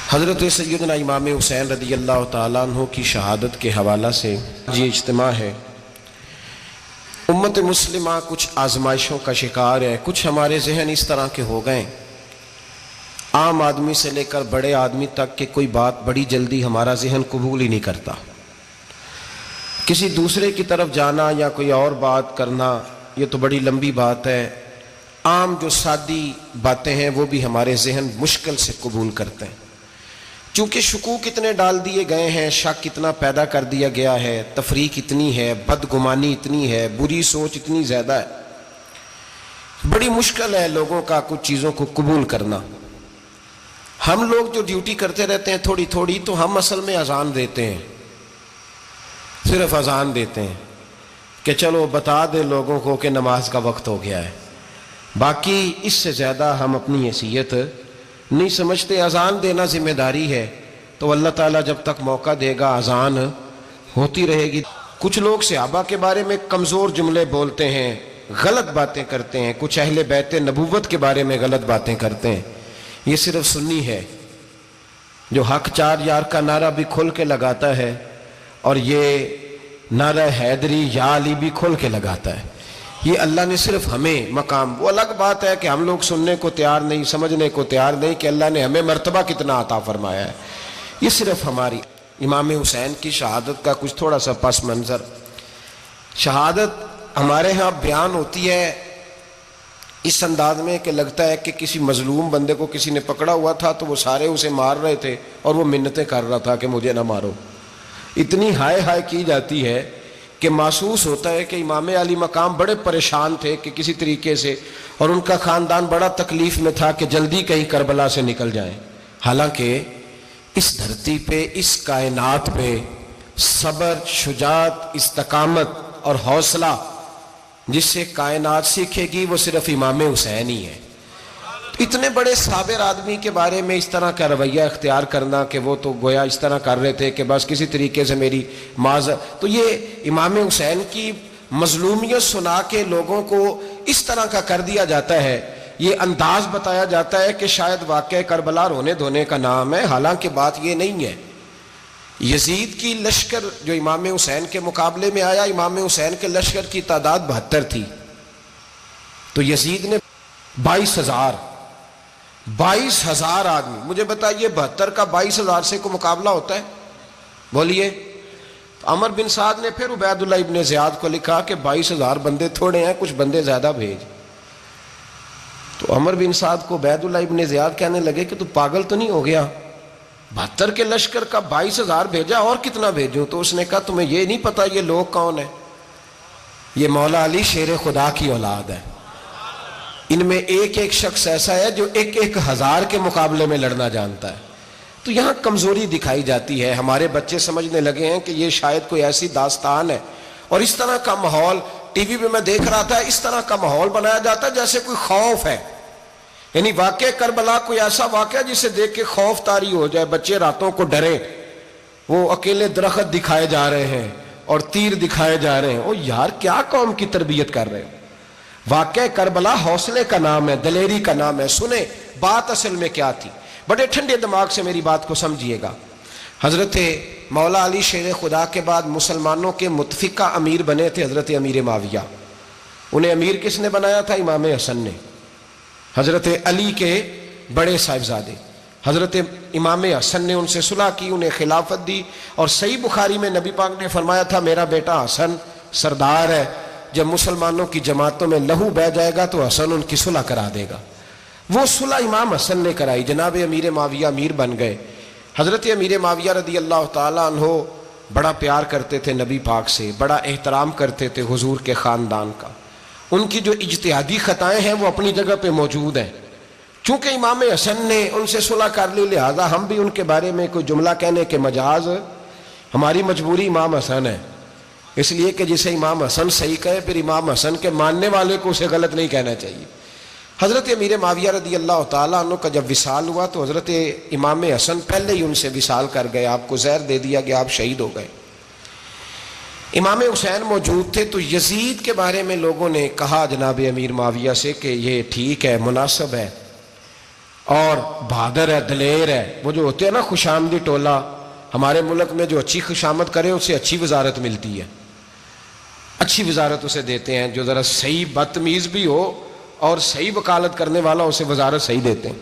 حضرت سیدنا امام حسین رضی اللہ تعالیٰ عنہ کی شہادت کے حوالہ سے یہ اجتماع ہے۔ امت مسلمہ کچھ آزمائشوں کا شکار ہے۔ کچھ ہمارے ذہن اس طرح کے ہو گئے، عام آدمی سے لے کر بڑے آدمی تک کہ کوئی بات بڑی جلدی ہمارا ذہن قبول ہی نہیں کرتا۔ کسی دوسرے کی طرف جانا یا کوئی اور بات کرنا یہ تو بڑی لمبی بات ہے۔ عام جو سادی باتیں ہیں وہ بھی ہمارے ذہن مشکل سے قبول کرتے ہیں، چونکہ شکوک اتنے ڈال دیے گئے ہیں، شک اتنا پیدا کر دیا گیا ہے، تفریق اتنی ہے، بدگمانی اتنی ہے، بری سوچ اتنی زیادہ ہے، بڑی مشکل ہے لوگوں کا کچھ چیزوں کو قبول کرنا۔ ہم لوگ جو ڈیوٹی کرتے رہتے ہیں تھوڑی تھوڑی، تو ہم اصل میں اذان دیتے ہیں، صرف اذان دیتے ہیں کہ چلو بتا دے لوگوں کو کہ نماز کا وقت ہو گیا ہے، باقی اس سے زیادہ ہم اپنی حیثیت نہیں سمجھتے۔ اذان دینا ذمہ داری ہے، تو اللہ تعالیٰ جب تک موقع دے گا اذان ہوتی رہے گی۔ کچھ لوگ صحابہ کے بارے میں کمزور جملے بولتے ہیں، غلط باتیں کرتے ہیں، کچھ اہل بیت نبوت کے بارے میں غلط باتیں کرتے ہیں۔ یہ صرف سنی ہے جو حق چار یار کا نعرہ بھی کھل کے لگاتا ہے، اور یہ نعرہ حیدری یا علی بھی کھل کے لگاتا ہے۔ یہ اللہ نے صرف ہمیں مقام، وہ الگ بات ہے کہ ہم لوگ سننے کو تیار نہیں، سمجھنے کو تیار نہیں کہ اللہ نے ہمیں مرتبہ کتنا عطا فرمایا ہے۔ یہ صرف ہماری امام حسین کی شہادت کا کچھ تھوڑا سا پس منظر۔ شہادت ہمارے ہاں بیان ہوتی ہے اس انداز میں کہ لگتا ہے کہ کسی مظلوم بندے کو کسی نے پکڑا ہوا تھا تو وہ سارے اسے مار رہے تھے اور وہ منتیں کر رہا تھا کہ مجھے نہ مارو۔ اتنی ہائے ہائے کی جاتی ہے کہ محسوس ہوتا ہے کہ امام علی مقام بڑے پریشان تھے کہ کسی طریقے سے، اور ان کا خاندان بڑا تکلیف میں تھا کہ جلدی کہیں کربلا سے نکل جائیں۔ حالانکہ اس دھرتی پہ، اس کائنات پہ صبر، شجاعت، استقامت اور حوصلہ جس سے کائنات سیکھے گی وہ صرف امام حسین ہی ہے۔ اتنے بڑے صابر آدمی کے بارے میں اس طرح کا رویہ اختیار کرنا کہ وہ تو گویا اس طرح کر رہے تھے کہ بس کسی طریقے سے میری تو یہ امام حسین کی مظلومیت سنا کے لوگوں کو اس طرح کا کر دیا جاتا ہے، یہ انداز بتایا جاتا ہے کہ شاید واقعہ کربلا رونے دھونے کا نام ہے، حالانکہ بات یہ نہیں ہے۔ یزید کی لشکر جو امام حسین کے مقابلے میں آیا، امام حسین کے لشکر کی تعداد 72 تھی، تو یزید نے 22,000 آدمی، مجھے بتائیے 72 کا 22,000 سے کو مقابلہ ہوتا ہے؟ بولیے۔ عمر بن سعد نے پھر عبید اللہ ابن زیاد کو لکھا کہ 22,000 بندے تھوڑے ہیں، کچھ بندے زیادہ بھیج۔ تو عمر بن سعد کو عبید اللہ ابن زیاد کہنے لگے کہ تو پاگل تو نہیں ہو گیا، 72 کے لشکر کا 22,000 بھیجا، اور کتنا بھیجوں؟ تو اس نے کہا تمہیں یہ نہیں پتا یہ لوگ کون ہیں؟ یہ مولا علی شیر خدا کی اولاد ہے، ان میں ایک ایک شخص ایسا ہے جو 1,000 کے مقابلے میں لڑنا جانتا ہے۔ تو یہاں کمزوری دکھائی جاتی ہے۔ ہمارے بچے سمجھنے لگے ہیں کہ یہ شاید کوئی ایسی داستان ہے، اور اس طرح کا ماحول ٹی وی پہ میں دیکھ رہا تھا، اس طرح کا ماحول بنایا جاتا ہے جیسے کوئی خوف ہے، یعنی واقع کربلا کوئی ایسا واقعہ جسے دیکھ کے خوف طاری ہو جائے، بچے راتوں کو ڈرے، وہ اکیلے درخت دکھائے جا رہے ہیں اور تیر دکھائے جا رہے ہیں۔ او یار کیا قوم کی تربیت کر رہے ہیں؟ واقعہ کربلا حوصلے کا نام ہے، دلیری کا نام ہے۔ سنیں بات اصل میں کیا تھی، بڑے ٹھنڈے دماغ سے میری بات کو سمجھیے گا۔ حضرت مولا علی شیر خدا کے بعد مسلمانوں کے متفقہ امیر بنے تھے حضرت امیر معاویہ۔ انہیں امیر کس نے بنایا تھا؟ امام حسن نے، حضرت علی کے بڑے صاحبزادے۔ حضرت امام حسن نے ان سے صلح کی، انہیں خلافت دی، اور صحیح بخاری میں نبی پاک نے فرمایا تھا میرا بیٹا حسن سردار ہے، جب مسلمانوں کی جماعتوں میں لہو بہہ جائے گا تو حسن ان کی صلح کرا دے گا۔ وہ صلح امام حسن نے کرائی، جناب امیر معاویہ امیر بن گئے۔ حضرت امیر معاویہ رضی اللہ تعالیٰ عنہ بڑا پیار کرتے تھے نبی پاک سے، بڑا احترام کرتے تھے حضور کے خاندان کا۔ ان کی جو اجتہادی خطائیں ہیں وہ اپنی جگہ پہ موجود ہیں، چونکہ امام حسن نے ان سے صلح کر لی، لہذا ہم بھی ان کے بارے میں کوئی جملہ کہنے کے مجاز، ہماری مجبوری امام حسن ہے، اس لیے کہ جسے امام حسن صحیح کہے پھر امام حسن کے ماننے والے کو اسے غلط نہیں کہنا چاہیے۔ حضرت امیر معاویہ رضی اللہ تعالیٰ عنہ کا جب وصال ہوا تو حضرت امام حسن پہلے ہی ان سے وصال کر گئے، آپ کو زہر دے دیا گیا، آپ شہید ہو گئے۔ امام حسین موجود تھے، تو یزید کے بارے میں لوگوں نے کہا جناب امیر معاویہ سے کہ یہ ٹھیک ہے، مناسب ہے، اور بہادر ہے، دلیر ہے. وہ جو ہوتے ہیں نا خوش آمدی ٹولہ، ہمارے ملک میں جو اچھی خوشامد کرے اسے اچھی وزارت ملتی ہے، اچھی وزارت اسے دیتے ہیں. جو ذرا صحیح بدتمیز بھی ہو اور صحیح وکالت کرنے والا اسے وزارت صحیح دیتے ہیں.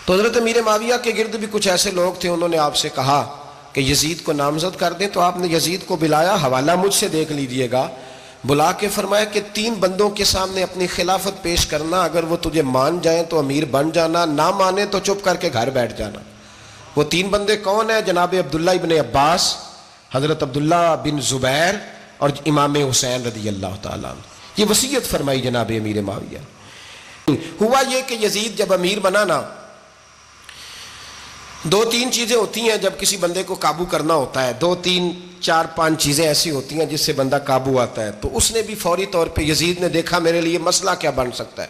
تو حضرت امیر معاویہ کے گرد بھی کچھ ایسے لوگ تھے، انہوں نے آپ سے کہا کہ یزید کو نامزد کر دیں. تو آپ نے یزید کو بلایا، حوالہ مجھ سے دیکھ لیجئے گا. بلا کے فرمایا کہ 3 بندوں کے سامنے اپنی خلافت پیش کرنا، اگر وہ تجھے مان جائیں تو امیر بن جانا، نہ مانے تو چپ کر کے گھر بیٹھ جانا. وہ 3 بندے کون ہیں؟ جناب عبداللہ ابن عباس، حضرت عبداللہ بن زبیر اور امام حسین رضی اللہ تعالیٰ عنہ. یہ وصیت فرمائی جناب امیر معاویہ. ہوا یہ کہ یزید جب امیر بنا نا، 2-3 چیزیں ہوتی ہیں جب کسی بندے کو قابو کرنا ہوتا ہے، 2-3 4-5 چیزیں ایسی ہوتی ہیں جس سے بندہ قابو آتا ہے. تو اس نے بھی فوری طور پہ، یزید نے دیکھا میرے لیے مسئلہ کیا بن سکتا ہے.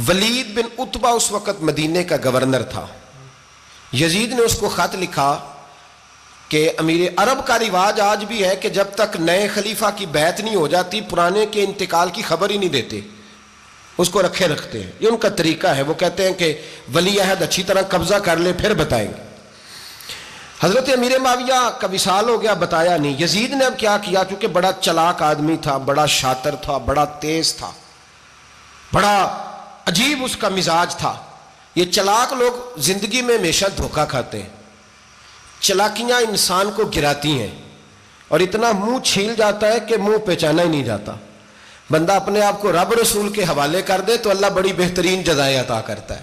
ولید بن عتبہ اس وقت مدینے کا گورنر تھا. یزید نے اس کو خط لکھا کہ امیر عرب کا رواج آج بھی ہے کہ جب تک نئے خلیفہ کی بیعت نہیں ہو جاتی پرانے کے انتقال کی خبر ہی نہیں دیتے، اس کو رکھے رکھتے ہیں. یہ ان کا طریقہ ہے. وہ کہتے ہیں کہ ولی عہد اچھی طرح قبضہ کر لے پھر بتائیں گے. حضرت امیر معاویہ کا وصال ہو گیا، بتایا نہیں. یزید نے اب کیا کیا، چونکہ بڑا چلاک آدمی تھا، بڑا شاطر تھا، بڑا تیز تھا، بڑا عجیب اس کا مزاج تھا. یہ چلاک لوگ زندگی میں ہمیشہ دھوکہ کھاتے ہیں. چلاکیاں انسان کو گراتی ہیں اور اتنا منہ چھیل جاتا ہے کہ منہ پہچانا ہی نہیں جاتا. بندہ اپنے آپ کو رب رسول کے حوالے کر دے تو اللہ بڑی بہترین جزائیں عطا کرتا ہے.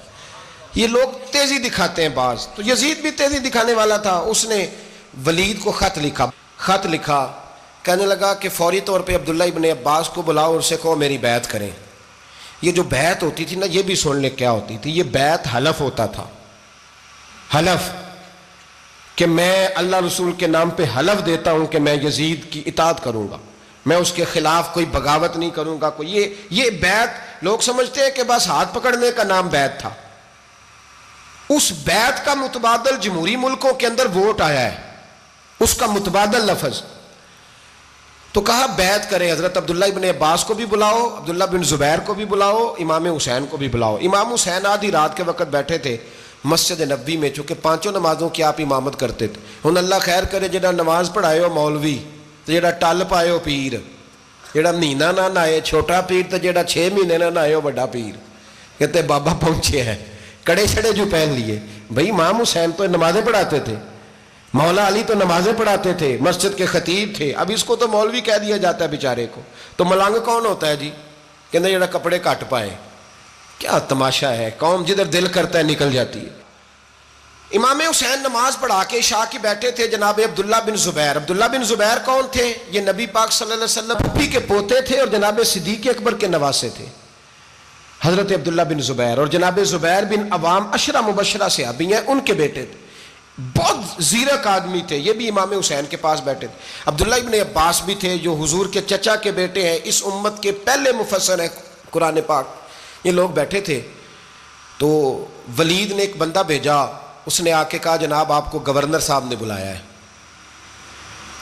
یہ لوگ تیزی دکھاتے ہیں بعض. تو یزید بھی تیزی دکھانے والا تھا. اس نے ولید کو خط لکھا کہنے لگا کہ فوری طور پہ عبداللہ ابن عباس کو بلاؤ اور اسے کہو میری بیعت کریں. یہ جو بیعت ہوتی تھی نا، یہ بھی سن لے کیا ہوتی تھی. یہ بیعت حلف ہوتا تھا. حلف کہ میں اللہ رسول کے نام پہ حلف دیتا ہوں کہ میں یزید کی اطاعت کروں گا، میں اس کے خلاف کوئی بغاوت نہیں کروں گا. یہ بیعت لوگ سمجھتے ہیں کہ بس ہاتھ پکڑنے کا نام بیعت تھا. اس بیعت کا متبادل جمہوری ملکوں کے اندر ووٹ آیا ہے، اس کا متبادل لفظ. تو کہا بیعت کرے. حضرت عبداللہ ابن عباس کو بھی بلاؤ، عبداللہ بن زبیر کو بھی بلاؤ، امام حسین کو بھی بلاؤ. امام حسین آدھی رات کے وقت بیٹھے تھے مسجد نبوی میں، چونکہ 5 نمازوں کی آپ امامت کرتے تھے. ہن اللہ خیر کرے جڑا نماز پڑھائے ہو مولوی تو جڑا ٹل پائے ہو پیر، جڑا مہینہ نہ نہائے چھوٹا پیر تو جڑا 6 مہینے نہ نہائے ہو بڑا پیر. کہتے بابا پہنچے ہیں، کڑے چھڑے جو پہن لیے. بھائی امام حسین تو نمازیں پڑھاتے تھے، مولا علی تو نمازیں پڑھاتے تھے، مسجد کے خطیب تھے. اب اس کو تو مولوی کہہ دیا جاتا ہے بیچارے کو. تو ملنگ کون ہوتا ہے جی؟ کہتے جڑا کپڑے کٹ پائے. کیا تماشا ہے، قوم جدھر دل کرتا ہے نکل جاتی ہے. امام حسین نماز پڑھا کے عشاء کی بیٹھے تھے جناب عبداللہ بن زبیر. عبداللہ بن زبیر کون تھے؟ یہ نبی پاک صلی اللہ علیہ وسلم پھپھی کے پوتے تھے اور جناب صدیق اکبر کے نواسے تھے. حضرت عبداللہ بن زبیر اور جناب زبیر بن عوام عشرہ مبشرہ صحابی ہیں، ان کے بیٹے تھے. بہت زیرک آدمی تھے. یہ بھی امام حسین کے پاس بیٹھے تھے. عبداللہ ابن عباس بھی تھے جو حضور کے چچا کے بیٹے ہیں، اس امت کے پہلے مفسر ہیں قرآن پاک. یہ لوگ بیٹھے تھے. تو ولید نے ایک بندہ بھیجا، اس نے آ کے کہا جناب آپ کو گورنر صاحب نے بلایا ہے.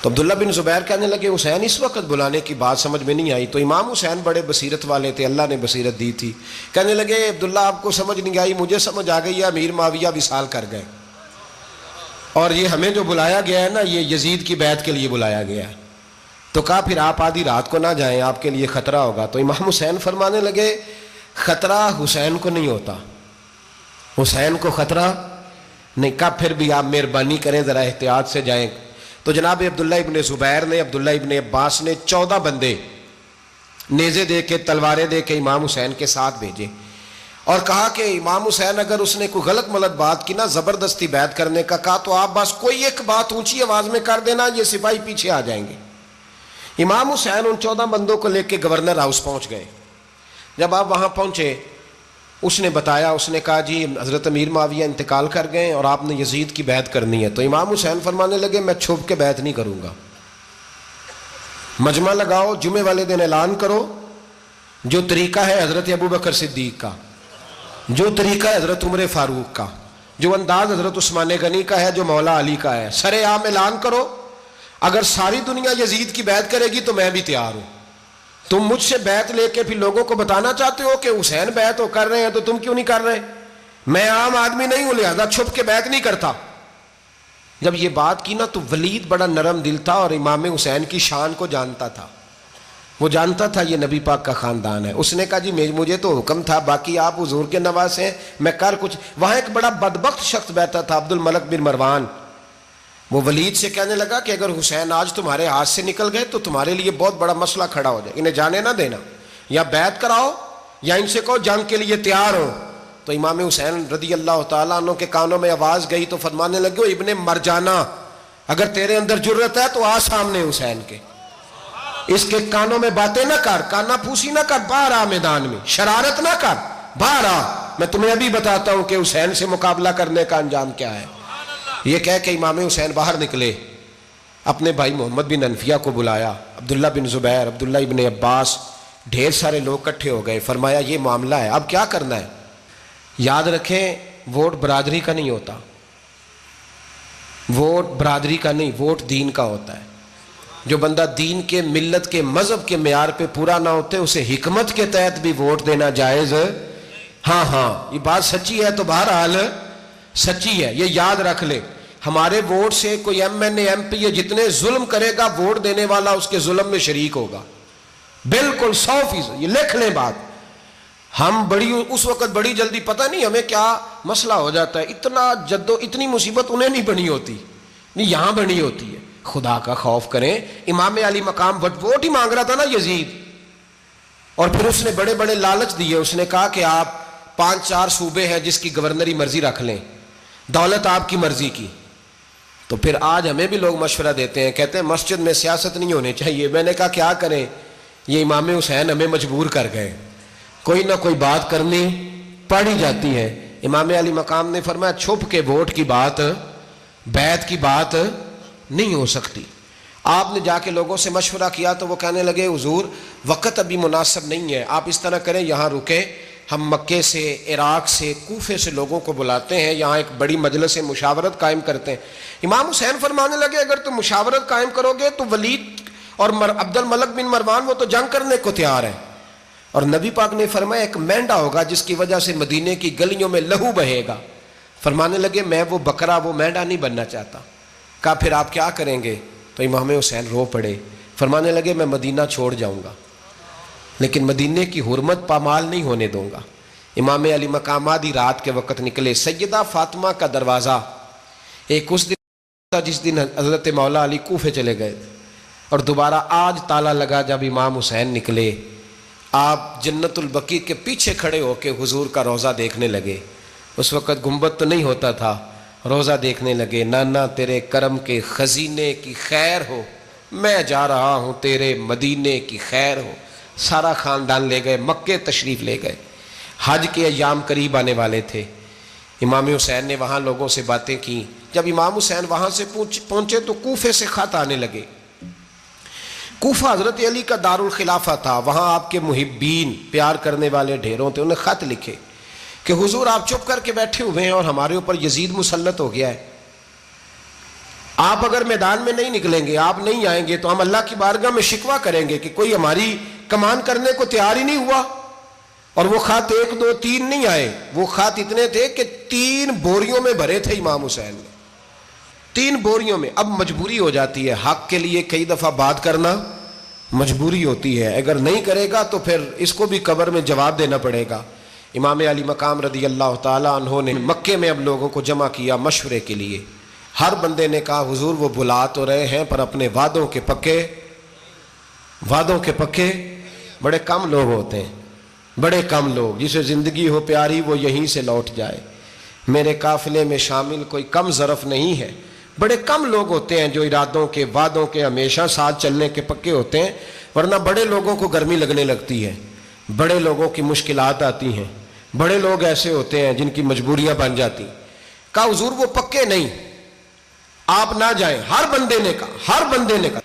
تو عبداللہ بن زبیر کہنے لگے حسین اس وقت بلانے کی بات سمجھ میں نہیں آئی. تو امام حسین بڑے بصیرت والے تھے، اللہ نے بصیرت دی تھی. کہنے لگے عبداللہ آپ کو سمجھ نہیں آئی، مجھے سمجھ آ گئی ہے، امیر معاویہ وصال کر گئے اور یہ ہمیں جو بلایا گیا ہے نا، یہ یزید کی بیعت کے لیے بلایا گیا ہے. تو کہا پھر آپ آدھی رات کو نہ جائیں، آپ کے لیے خطرہ ہوگا. تو امام حسین فرمانے لگے خطرہ حسین کو نہیں ہوتا، حسین کو خطرہ نہیں. کہا پھر بھی آپ مہربانی کریں ذرا احتیاط سے جائیں. تو جناب عبداللہ ابن زبیر نے، عبداللہ ابن عباس نے 14 بندے نیزے دے کے، تلواریں دے کے امام حسین کے ساتھ بھیجے اور کہا کہ امام حسین اگر اس نے کوئی غلط ملت بات کی نا، زبردستی بیعت کرنے کا کہا، تو آپ بس کوئی ایک بات اونچی آواز میں کر دینا، یہ سپاہی پیچھے آ جائیں گے. امام حسین ان 14 بندوں کو لے کے گورنر ہاؤس پہنچ گئے. جب آپ وہاں پہنچے اس نے بتایا، اس نے کہا جی حضرت امیر معاویہ انتقال کر گئے اور آپ نے یزید کی بیعت کرنی ہے. تو امام حسین فرمانے لگے میں چھپ کے بیعت نہیں کروں گا. مجمع لگاؤ، جمعے والے دن اعلان کرو. جو طریقہ ہے حضرت ابو بکر صدیق کا، جو طریقہ ہے حضرت عمر فاروق کا، جو انداز حضرت عثمان غنی کا ہے، جو مولا علی کا ہے، سر عام اعلان کرو. اگر ساری دنیا یزید کی بیعت کرے گی تو میں بھی تیار ہوں. تم مجھ سے بیعت لے کے پھر لوگوں کو بتانا چاہتے ہو کہ حسین بیعت کر رہے ہیں تو تم کیوں نہیں کر رہے؟ میں عام آدمی نہیں ہوں لہذا چھپ کے بیعت نہیں کرتا. جب یہ بات کی نا تو ولید بڑا نرم دل تھا اور امام حسین کی شان کو جانتا تھا. وہ جانتا تھا یہ نبی پاک کا خاندان ہے. اس نے کہا جی مجھے تو حکم تھا، باقی آپ حضور کے نواز ہیں، میں کر کچھ. وہاں ایک بڑا بدبخت شخص بیٹھا تھا، عبد الملک بن مروان. وہ ولید سے کہنے لگا کہ اگر حسین آج تمہارے ہاتھ سے نکل گئے تو تمہارے لیے بہت بڑا مسئلہ کھڑا ہو جائے، انہیں جانے نہ دینا، یا بیعت کراؤ یا ان سے کہو جنگ کے لیے تیار ہو. تو امام حسین رضی اللہ تعالیٰ عنہ کے کانوں میں آواز گئی تو فرمانے لگے ابن مرجانہ، اگر تیرے اندر جرت ہے تو آ سامنے حسین کے، اس کے کانوں میں باتیں نہ کر، کانا پھوسی نہ کر، باہر آ میدان میں، شرارت نہ کر، باہر آ، میں تمہیں ابھی بتاتا ہوں کہ حسین سے مقابلہ کرنے کا انجام کیا ہے. یہ کہہ کہ امام حسین باہر نکلے، اپنے بھائی محمد بن انفیہ کو بلایا، عبداللہ بن زبیر، عبداللہ ابن عباس، ڈھیر سارے لوگ اکٹھے ہو گئے. فرمایا یہ معاملہ ہے، اب کیا کرنا ہے؟ یاد رکھیں ووٹ برادری کا نہیں ہوتا، ووٹ برادری کا نہیں، ووٹ دین کا ہوتا ہے. جو بندہ دین کے، ملت کے، مذہب کے معیار پہ پورا نہ ہوتے اسے حکمت کے تحت بھی ووٹ دینا جائز. ہاں یہ بات سچی ہے تو بہرحال سچی ہے، یہ یاد رکھ لے. ہمارے ووٹ سے کوئی ایم این اے، ایم پی اے جتنے ظلم کرے گا، ووٹ دینے والا اس کے ظلم میں شریک ہوگا، بالکل 100%. یہ لکھ لیں بات. ہم اس وقت بڑی جلدی، پتہ نہیں ہمیں کیا مسئلہ ہو جاتا ہے، اتنی مصیبت انہیں نہیں بنی ہوتی، نہیں یہاں بنی ہوتی ہے. خدا کا خوف کریں. امام علی مقام ووٹ ہی مانگ رہا تھا نا یزید، اور پھر اس نے بڑے بڑے لالچ دیے. اس نے کہا کہ آپ 5-4 صوبے ہیں جس کی گورنری مرضی رکھ لیں، دولت آپ کی مرضی کی. تو پھر آج ہمیں بھی لوگ مشورہ دیتے ہیں، کہتے ہیں مسجد میں سیاست نہیں ہونی چاہیے. میں نے کہا کیا کریں، یہ امام حسین ہمیں مجبور کر گئے، کوئی نہ کوئی بات کرنی پڑ ہی جاتی ہے. امام علی مقام نے فرمایا چھپ کے ووٹ کی بات، بیعت کی بات نہیں ہو سکتی. آپ نے جا کے لوگوں سے مشورہ کیا تو وہ کہنے لگے حضور وقت ابھی مناسب نہیں ہے، آپ اس طرح کریں یہاں رکے، ہم مکے سے، عراق سے، کوفے سے لوگوں کو بلاتے ہیں، یہاں ایک بڑی مجلس مشاورت قائم کرتے ہیں. امام حسین فرمانے لگے اگر تم مشاورت قائم کرو گے تو ولید اور عبد الملک بن مروان وہ تو جنگ کرنے کو تیار ہیں، اور نبی پاک نے فرمایا ایک مینڈا ہوگا جس کی وجہ سے مدینے کی گلیوں میں لہو بہے گا. فرمانے لگے میں وہ بکرا، وہ مینڈا نہیں بننا چاہتا. کہا پھر آپ کیا کریں گے؟ تو امام حسین رو پڑے، فرمانے لگے میں مدینہ چھوڑ جاؤں گا لیکن مدینے کی حرمت پامال نہیں ہونے دوں گا. امام علی مقام آدھی رات کے وقت نکلے. سیدہ فاطمہ کا دروازہ ایک اس دن تھا جس دن حضرت مولا علی کوفے چلے گئے، اور دوبارہ آج تالا لگا جب امام حسین نکلے. آپ جنت البقیع کے پیچھے کھڑے ہو کے حضور کا روضہ دیکھنے لگے. اس وقت گنبد تو نہیں ہوتا تھا، روضہ دیکھنے لگے. نانا تیرے کرم کے خزینے کی خیر ہو، میں جا رہا ہوں تیرے مدینے کی خیر ہو. سارا خاندان لے گئے، مکے تشریف لے گئے. حج کے ایام قریب آنے والے تھے. امام حسین نے وہاں لوگوں سے باتیں کی. جب امام حسین وہاں سے پہنچے تو کوفے سے خط آنے لگے. کوفہ حضرت علی کا دارالخلافہ تھا، وہاں آپ کے محبین، پیار کرنے والے ڈھیروں تھے. انہیں خط لکھے کہ حضور آپ چپ کر کے بیٹھے ہوئے ہیں اور ہمارے اوپر یزید مسلط ہو گیا ہے. آپ اگر میدان میں نہیں نکلیں گے، آپ نہیں آئیں گے تو ہم اللہ کی بارگاہ میں شکوہ کریں گے کہ کوئی ہماری کمان کرنے کو تیار ہی نہیں ہوا. اور وہ خط 1 2 3 نہیں آئے، وہ خط اتنے تھے کہ 3 بوریوں میں بھرے تھے امام حسین نے، 3 بوریوں میں. اب مجبوری ہو جاتی ہے، حق کے لیے کئی دفعہ بات کرنا مجبوری ہوتی ہے، اگر نہیں کرے گا تو پھر اس کو بھی قبر میں جواب دینا پڑے گا. امام علی مقام رضی اللہ تعالیٰ عنہ نے مکے میں اب لوگوں کو جمع کیا مشورے کے لیے. ہر بندے نے کہا حضور وہ بلا تو رہے ہیں پر اپنے وعدوں کے پکے. بڑے کم لوگ ہوتے ہیں، بڑے کم لوگ، جسے زندگی ہو پیاری وہ یہیں سے لوٹ جائے. میرے قافلے میں شامل کوئی کم ظرف نہیں ہے. بڑے کم لوگ ہوتے ہیں جو ارادوں کے، وعدوں کے ہمیشہ ساتھ چلنے کے پکے ہوتے ہیں، ورنہ بڑے لوگوں کو گرمی لگنے لگتی ہے، بڑے لوگوں کی مشکلات آتی ہیں، بڑے لوگ ایسے ہوتے ہیں جن کی مجبوریاں بن جاتی. کہا حضور وہ پکے نہیں، آپ نہ جائیں. ہر بندے نے کہا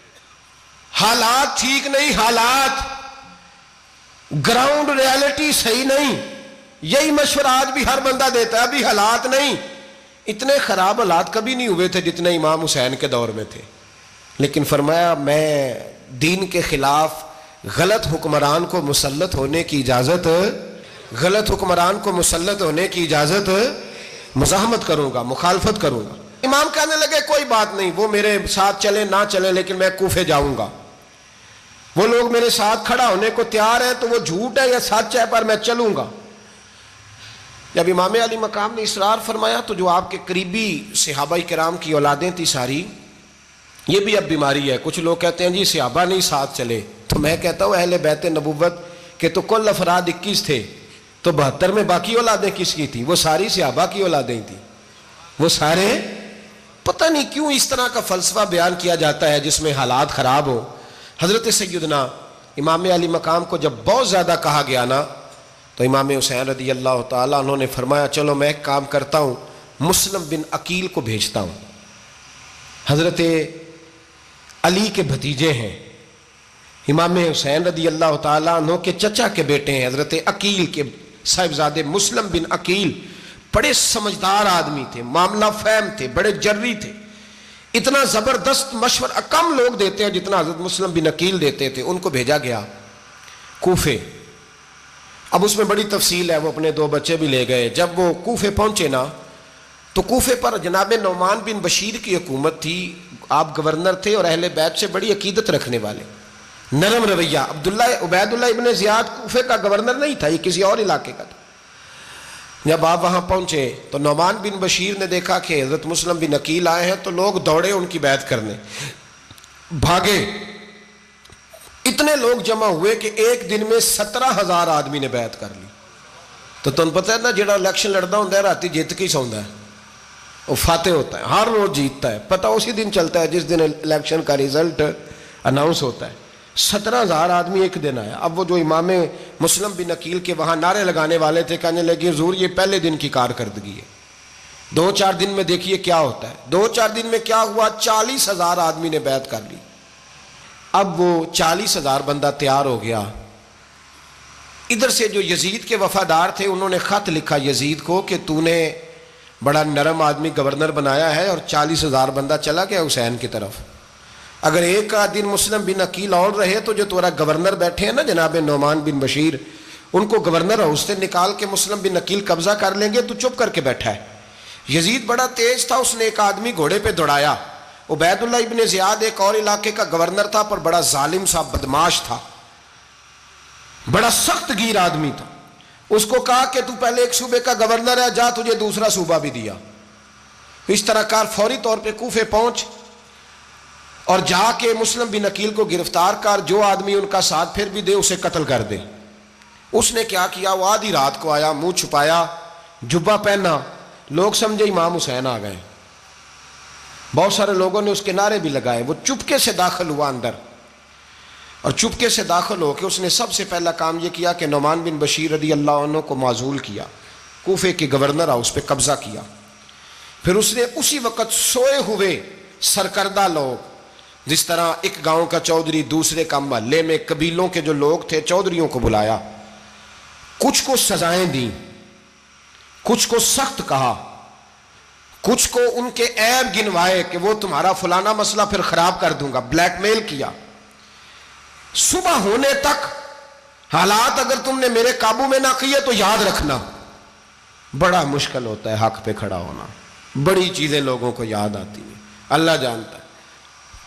حالات ٹھیک نہیں، حالات گراؤنڈ ریالٹی صحیح نہیں. یہی مشورہ آج بھی ہر بندہ دیتا ہے، ابھی حالات نہیں. اتنے خراب حالات کبھی نہیں ہوئے تھے جتنے امام حسین کے دور میں تھے. لیکن فرمایا میں دین کے خلاف غلط حکمران کو مسلط ہونے کی اجازت غلط حکمران کو مسلط ہونے کی اجازت، مزاحمت کروں گا، مخالفت کروں گا۔ امام کہنے لگے کوئی بات نہیں، وہ میرے ساتھ چلے نہ چلے لیکن میں کوفے جاؤں گا، وہ لوگ میرے ساتھ کھڑا ہونے کو تیار ہے تو وہ جھوٹ ہے یا سچ ہے پر میں چلوں گا۔ جب امام علی مقام نے اصرار فرمایا تو جو آپ کے قریبی صحابہ کرام کی اولادیں تھی ساری، یہ بھی اب بیماری ہے، کچھ لوگ کہتے ہیں جی صحابہ نہیں ساتھ چلے، تو میں کہتا ہوں اہل بیت نبوت کے تو کل افراد 21 تھے، تو 72 میں باقی اولادیں کس کی تھیں؟ وہ ساری صحابہ کی اولادیں تھیں، وہ سارے، پتہ نہیں کیوں اس طرح کا فلسفہ بیان کیا جاتا ہے جس میں حالات خراب ہو۔ حضرت سیدنا امام علی مقام کو جب بہت زیادہ کہا گیا نا تو امام حسین رضی اللہ تعالیٰ انہوں نے فرمایا چلو میں ایک کام کرتا ہوں، مسلم بن عقیل کو بھیجتا ہوں، حضرت علی کے بھتیجے ہیں، امام حسین رضی اللہ تعالیٰ عنہ کے چچا کے بیٹے ہیں، حضرت عقیل کے صاحبزادے مسلم بن عقیل، بڑے سمجھدار آدمی تھے، معاملہ فہم تھے، بڑے جری تھے، اتنا زبردست مشورہ کم لوگ دیتے ہیں جتنا حضرت مسلم بن عقیل دیتے تھے۔ ان کو بھیجا گیا کوفے۔ اب اس میں بڑی تفصیل ہے، وہ اپنے 2 بچے بھی لے گئے۔ جب وہ کوفے پہنچے نا تو کوفے پر جناب نعمان بن بشیر کی حکومت تھی، آپ گورنر تھے اور اہل بیت سے بڑی عقیدت رکھنے والے، نرم رویہ۔ عبید اللہ ابن زیاد کوفے کا گورنر نہیں تھا، یہ کسی اور علاقے کا تھا۔ جب آپ وہاں پہنچے تو نعمان بن بشیر نے دیکھا کہ حضرت مسلم بن عقیل آئے ہیں تو لوگ دوڑے ان کی بیعت کرنے، بھاگے، اتنے لوگ جمع ہوئے کہ ایک دن میں 17,000 آدمی نے بیعت کر لی۔ تو تم پتہ ہے نا جڑا الیکشن لڑتا ہوں راتی جیت کے سوندا ہے، وہ فاتح ہوتا ہے، ہر روز جیتتا ہے، پتہ اسی دن چلتا ہے جس دن الیکشن کا ریزلٹ اناؤنس ہوتا ہے۔ 17,000 آدمی ایک دن آیا۔ اب وہ جو امام مسلم بن عقیل کے وہاں نعرے لگانے والے تھے کہنے لگے حضور یہ پہلے دن کی کارکردگی ہے، 2-4 دن میں دیکھیے کیا ہوتا ہے۔ 2-4 دن میں کیا ہوا، 40,000 آدمی نے بیعت کر لی۔ اب وہ 40,000 بندہ تیار ہو گیا۔ ادھر سے جو یزید کے وفادار تھے انہوں نے خط لکھا یزید کو کہ تو نے بڑا نرم آدمی گورنر بنایا ہے اور 40,000 بندہ چلا گیا حسین کی طرف، اگر ایک دن مسلم بن عقیل اور رہے تو جو تمہارا گورنر بیٹھے ہیں نا جناب نعمان بن بشیر، ان کو گورنر ہاؤس سے نکال کے مسلم بن عقیل قبضہ کر لیں گے، تو چپ کر کے بیٹھا ہے۔ یزید بڑا تیز تھا، اس نے ایک آدمی گھوڑے پہ دوڑایا۔ عبید اللہ ابن زیاد ایک اور علاقے کا گورنر تھا پر بڑا ظالم سا بدماش تھا، بڑا سخت گیر آدمی تھا۔ اس کو کہا کہ تو پہلے ایک صوبے کا گورنر ہے، جا تجھے دوسرا صوبہ بھی دیا، اس طرح کار فوری طور پہ کوفے پہنچ اور جا کے مسلم بن عقیل کو گرفتار کر، جو آدمی ان کا ساتھ پھر بھی دے اسے قتل کر دے۔ اس نے کیا کیا، وہ آدھی رات کو آیا، منہ چھپایا، جبہ پہنا، لوگ سمجھے امام حسین آ گئے۔ بہت سارے لوگوں نے اس کے نعرے بھی لگائے۔ وہ چپکے سے داخل ہوا اندر، اور چپکے سے داخل ہو کے اس نے سب سے پہلا کام یہ کیا کہ نعمان بن بشیر رضی اللہ عنہ کو معزول کیا، کوفے کے گورنر ہاؤس پہ قبضہ کیا۔ پھر اس نے اسی وقت سوئے ہوئے سرکردہ لوگ، جس طرح ایک گاؤں کا چودھری دوسرے کا محلے میں قبیلوں کے جو لوگ تھے چودھریوں کو بلایا، کچھ کو سزائیں دیں، کچھ کو سخت کہا، کچھ کو ان کے عیب گنوائے کہ وہ تمہارا فلانا مسئلہ پھر خراب کر دوں گا، بلیک میل کیا۔ صبح ہونے تک حالات اگر تم نے میرے قابو میں نہ کیے تو یاد رکھنا بڑا مشکل ہوتا ہے حق پہ کھڑا ہونا، بڑی چیزیں لوگوں کو یاد آتی ہیں، اللہ جانتا ہے،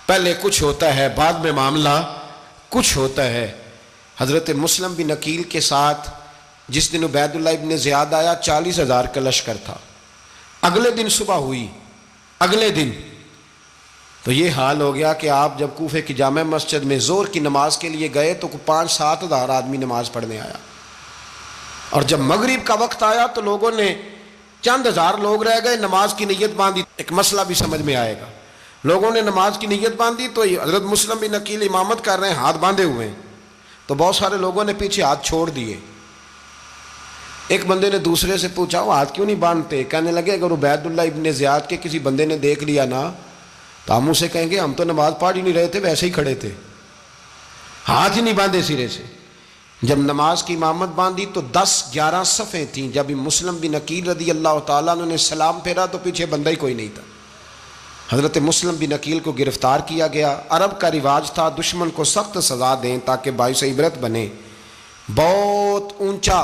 پہلے کچھ ہوتا ہے بعد میں معاملہ کچھ ہوتا ہے۔ حضرت مسلم بن عقیل کے ساتھ جس دن عبید اللہ ابن زیاد آیا 40,000 کا لشکر تھا۔ اگلے دن صبح ہوئی، اگلے دن تو یہ حال ہو گیا کہ آپ جب کوفے کی جامع مسجد میں زور کی نماز کے لیے گئے تو 5-7 ہزار آدمی نماز پڑھنے آیا، اور جب مغرب کا وقت آیا تو لوگوں نے چند ہزار لوگ رہ گئے، نماز کی نیت باندھی۔ ایک مسئلہ بھی سمجھ میں آئے گا، لوگوں نے نماز کی نیت باندھی تو حضرت مسلم بن عقیل امامت کر رہے ہیں، ہاتھ باندھے ہوئے ہیں، تو بہت سارے لوگوں نے پیچھے ہاتھ چھوڑ دیے۔ ایک بندے نے دوسرے سے پوچھا وہ ہاتھ کیوں نہیں باندھتے؟ کہنے لگے اگر عبید اللہ ابن زیاد کے کسی بندے نے دیکھ لیا نا تو ہم اسے کہیں گے ہم تو نماز پڑھ ہی نہیں رہے تھے، ویسے ہی کھڑے تھے، ہاتھ ہی نہیں باندھے سرے سے۔ جب نماز کی امامت باندھی تو 10-11 صفیں تھیں۔ جب مسلم بن عقیل رضی اللہ تعالیٰ عنہ نے سلام پھیرا تو پیچھے بندہ ہی کوئی نہیں تھا۔ حضرت مسلم بن عقیل کو گرفتار کیا گیا۔ عرب کا رواج تھا دشمن کو سخت سزا دیں تاکہ باعث عبرت بنے۔ بہت اونچا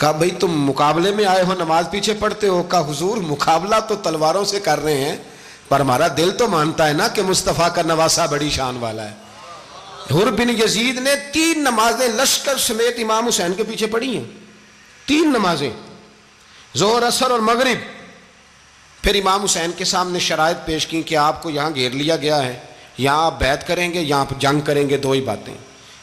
کہا بھئی تم مقابلے میں آئے ہو نماز پیچھے پڑھتے ہو؟ کہا حضور مقابلہ تو تلواروں سے کر رہے ہیں پر ہمارا دل تو مانتا ہے نا کہ مصطفیٰ کا نواسہ بڑی شان والا ہے۔ حر بن یزید نے 3 نمازیں لشکر سمیت امام حسین کے پیچھے پڑھی ہیں، 3 نمازیں، ظہر عصر اور مغرب۔ پھر امام حسین کے سامنے شرائط پیش کی کہ آپ کو یہاں گھیر لیا گیا ہے، یہاں آپ بیعت کریں گے، یہاں آپ جنگ کریں گے، 2 ہی باتیں۔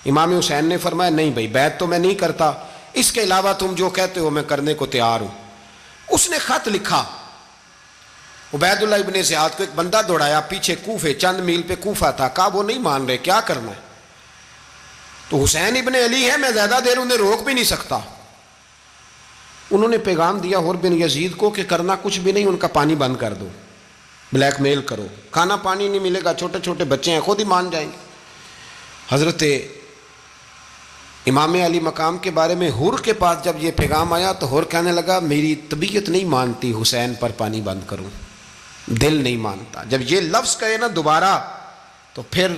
امام حسین نے فرمایا نہیں بھائی بیعت تو میں نہیں کرتا، اس کے علاوہ تم جو کہتے ہو میں کرنے کو تیار ہوں۔ اس نے خط لکھا، عبید اللہ ابن زیاد کو ایک بندہ دوڑایا پیچھے کوفے، چند میل پہ کوفہ تھا، کہا وہ نہیں مان رہے، کیا کرنا ہے؟ تو حسین ابن علی ہے، میں زیادہ دیر انہیں روک بھی نہیں سکتا۔ انہوں نے پیغام دیا حر بن یزید کو کہ کرنا کچھ بھی نہیں، ان کا پانی بند کر دو، بلیک میل کرو، کھانا پانی نہیں ملے گا، چھوٹے چھوٹے بچے ہیں، خود ہی مان جائیں گے۔ حضرت امام علی مقام کے بارے میں حر کے پاس جب یہ پیغام آیا تو حر کہنے لگا میری طبیعت نہیں مانتی حسین پر پانی بند کروں، دل نہیں مانتا۔ جب یہ لفظ کہے نا دوبارہ تو پھر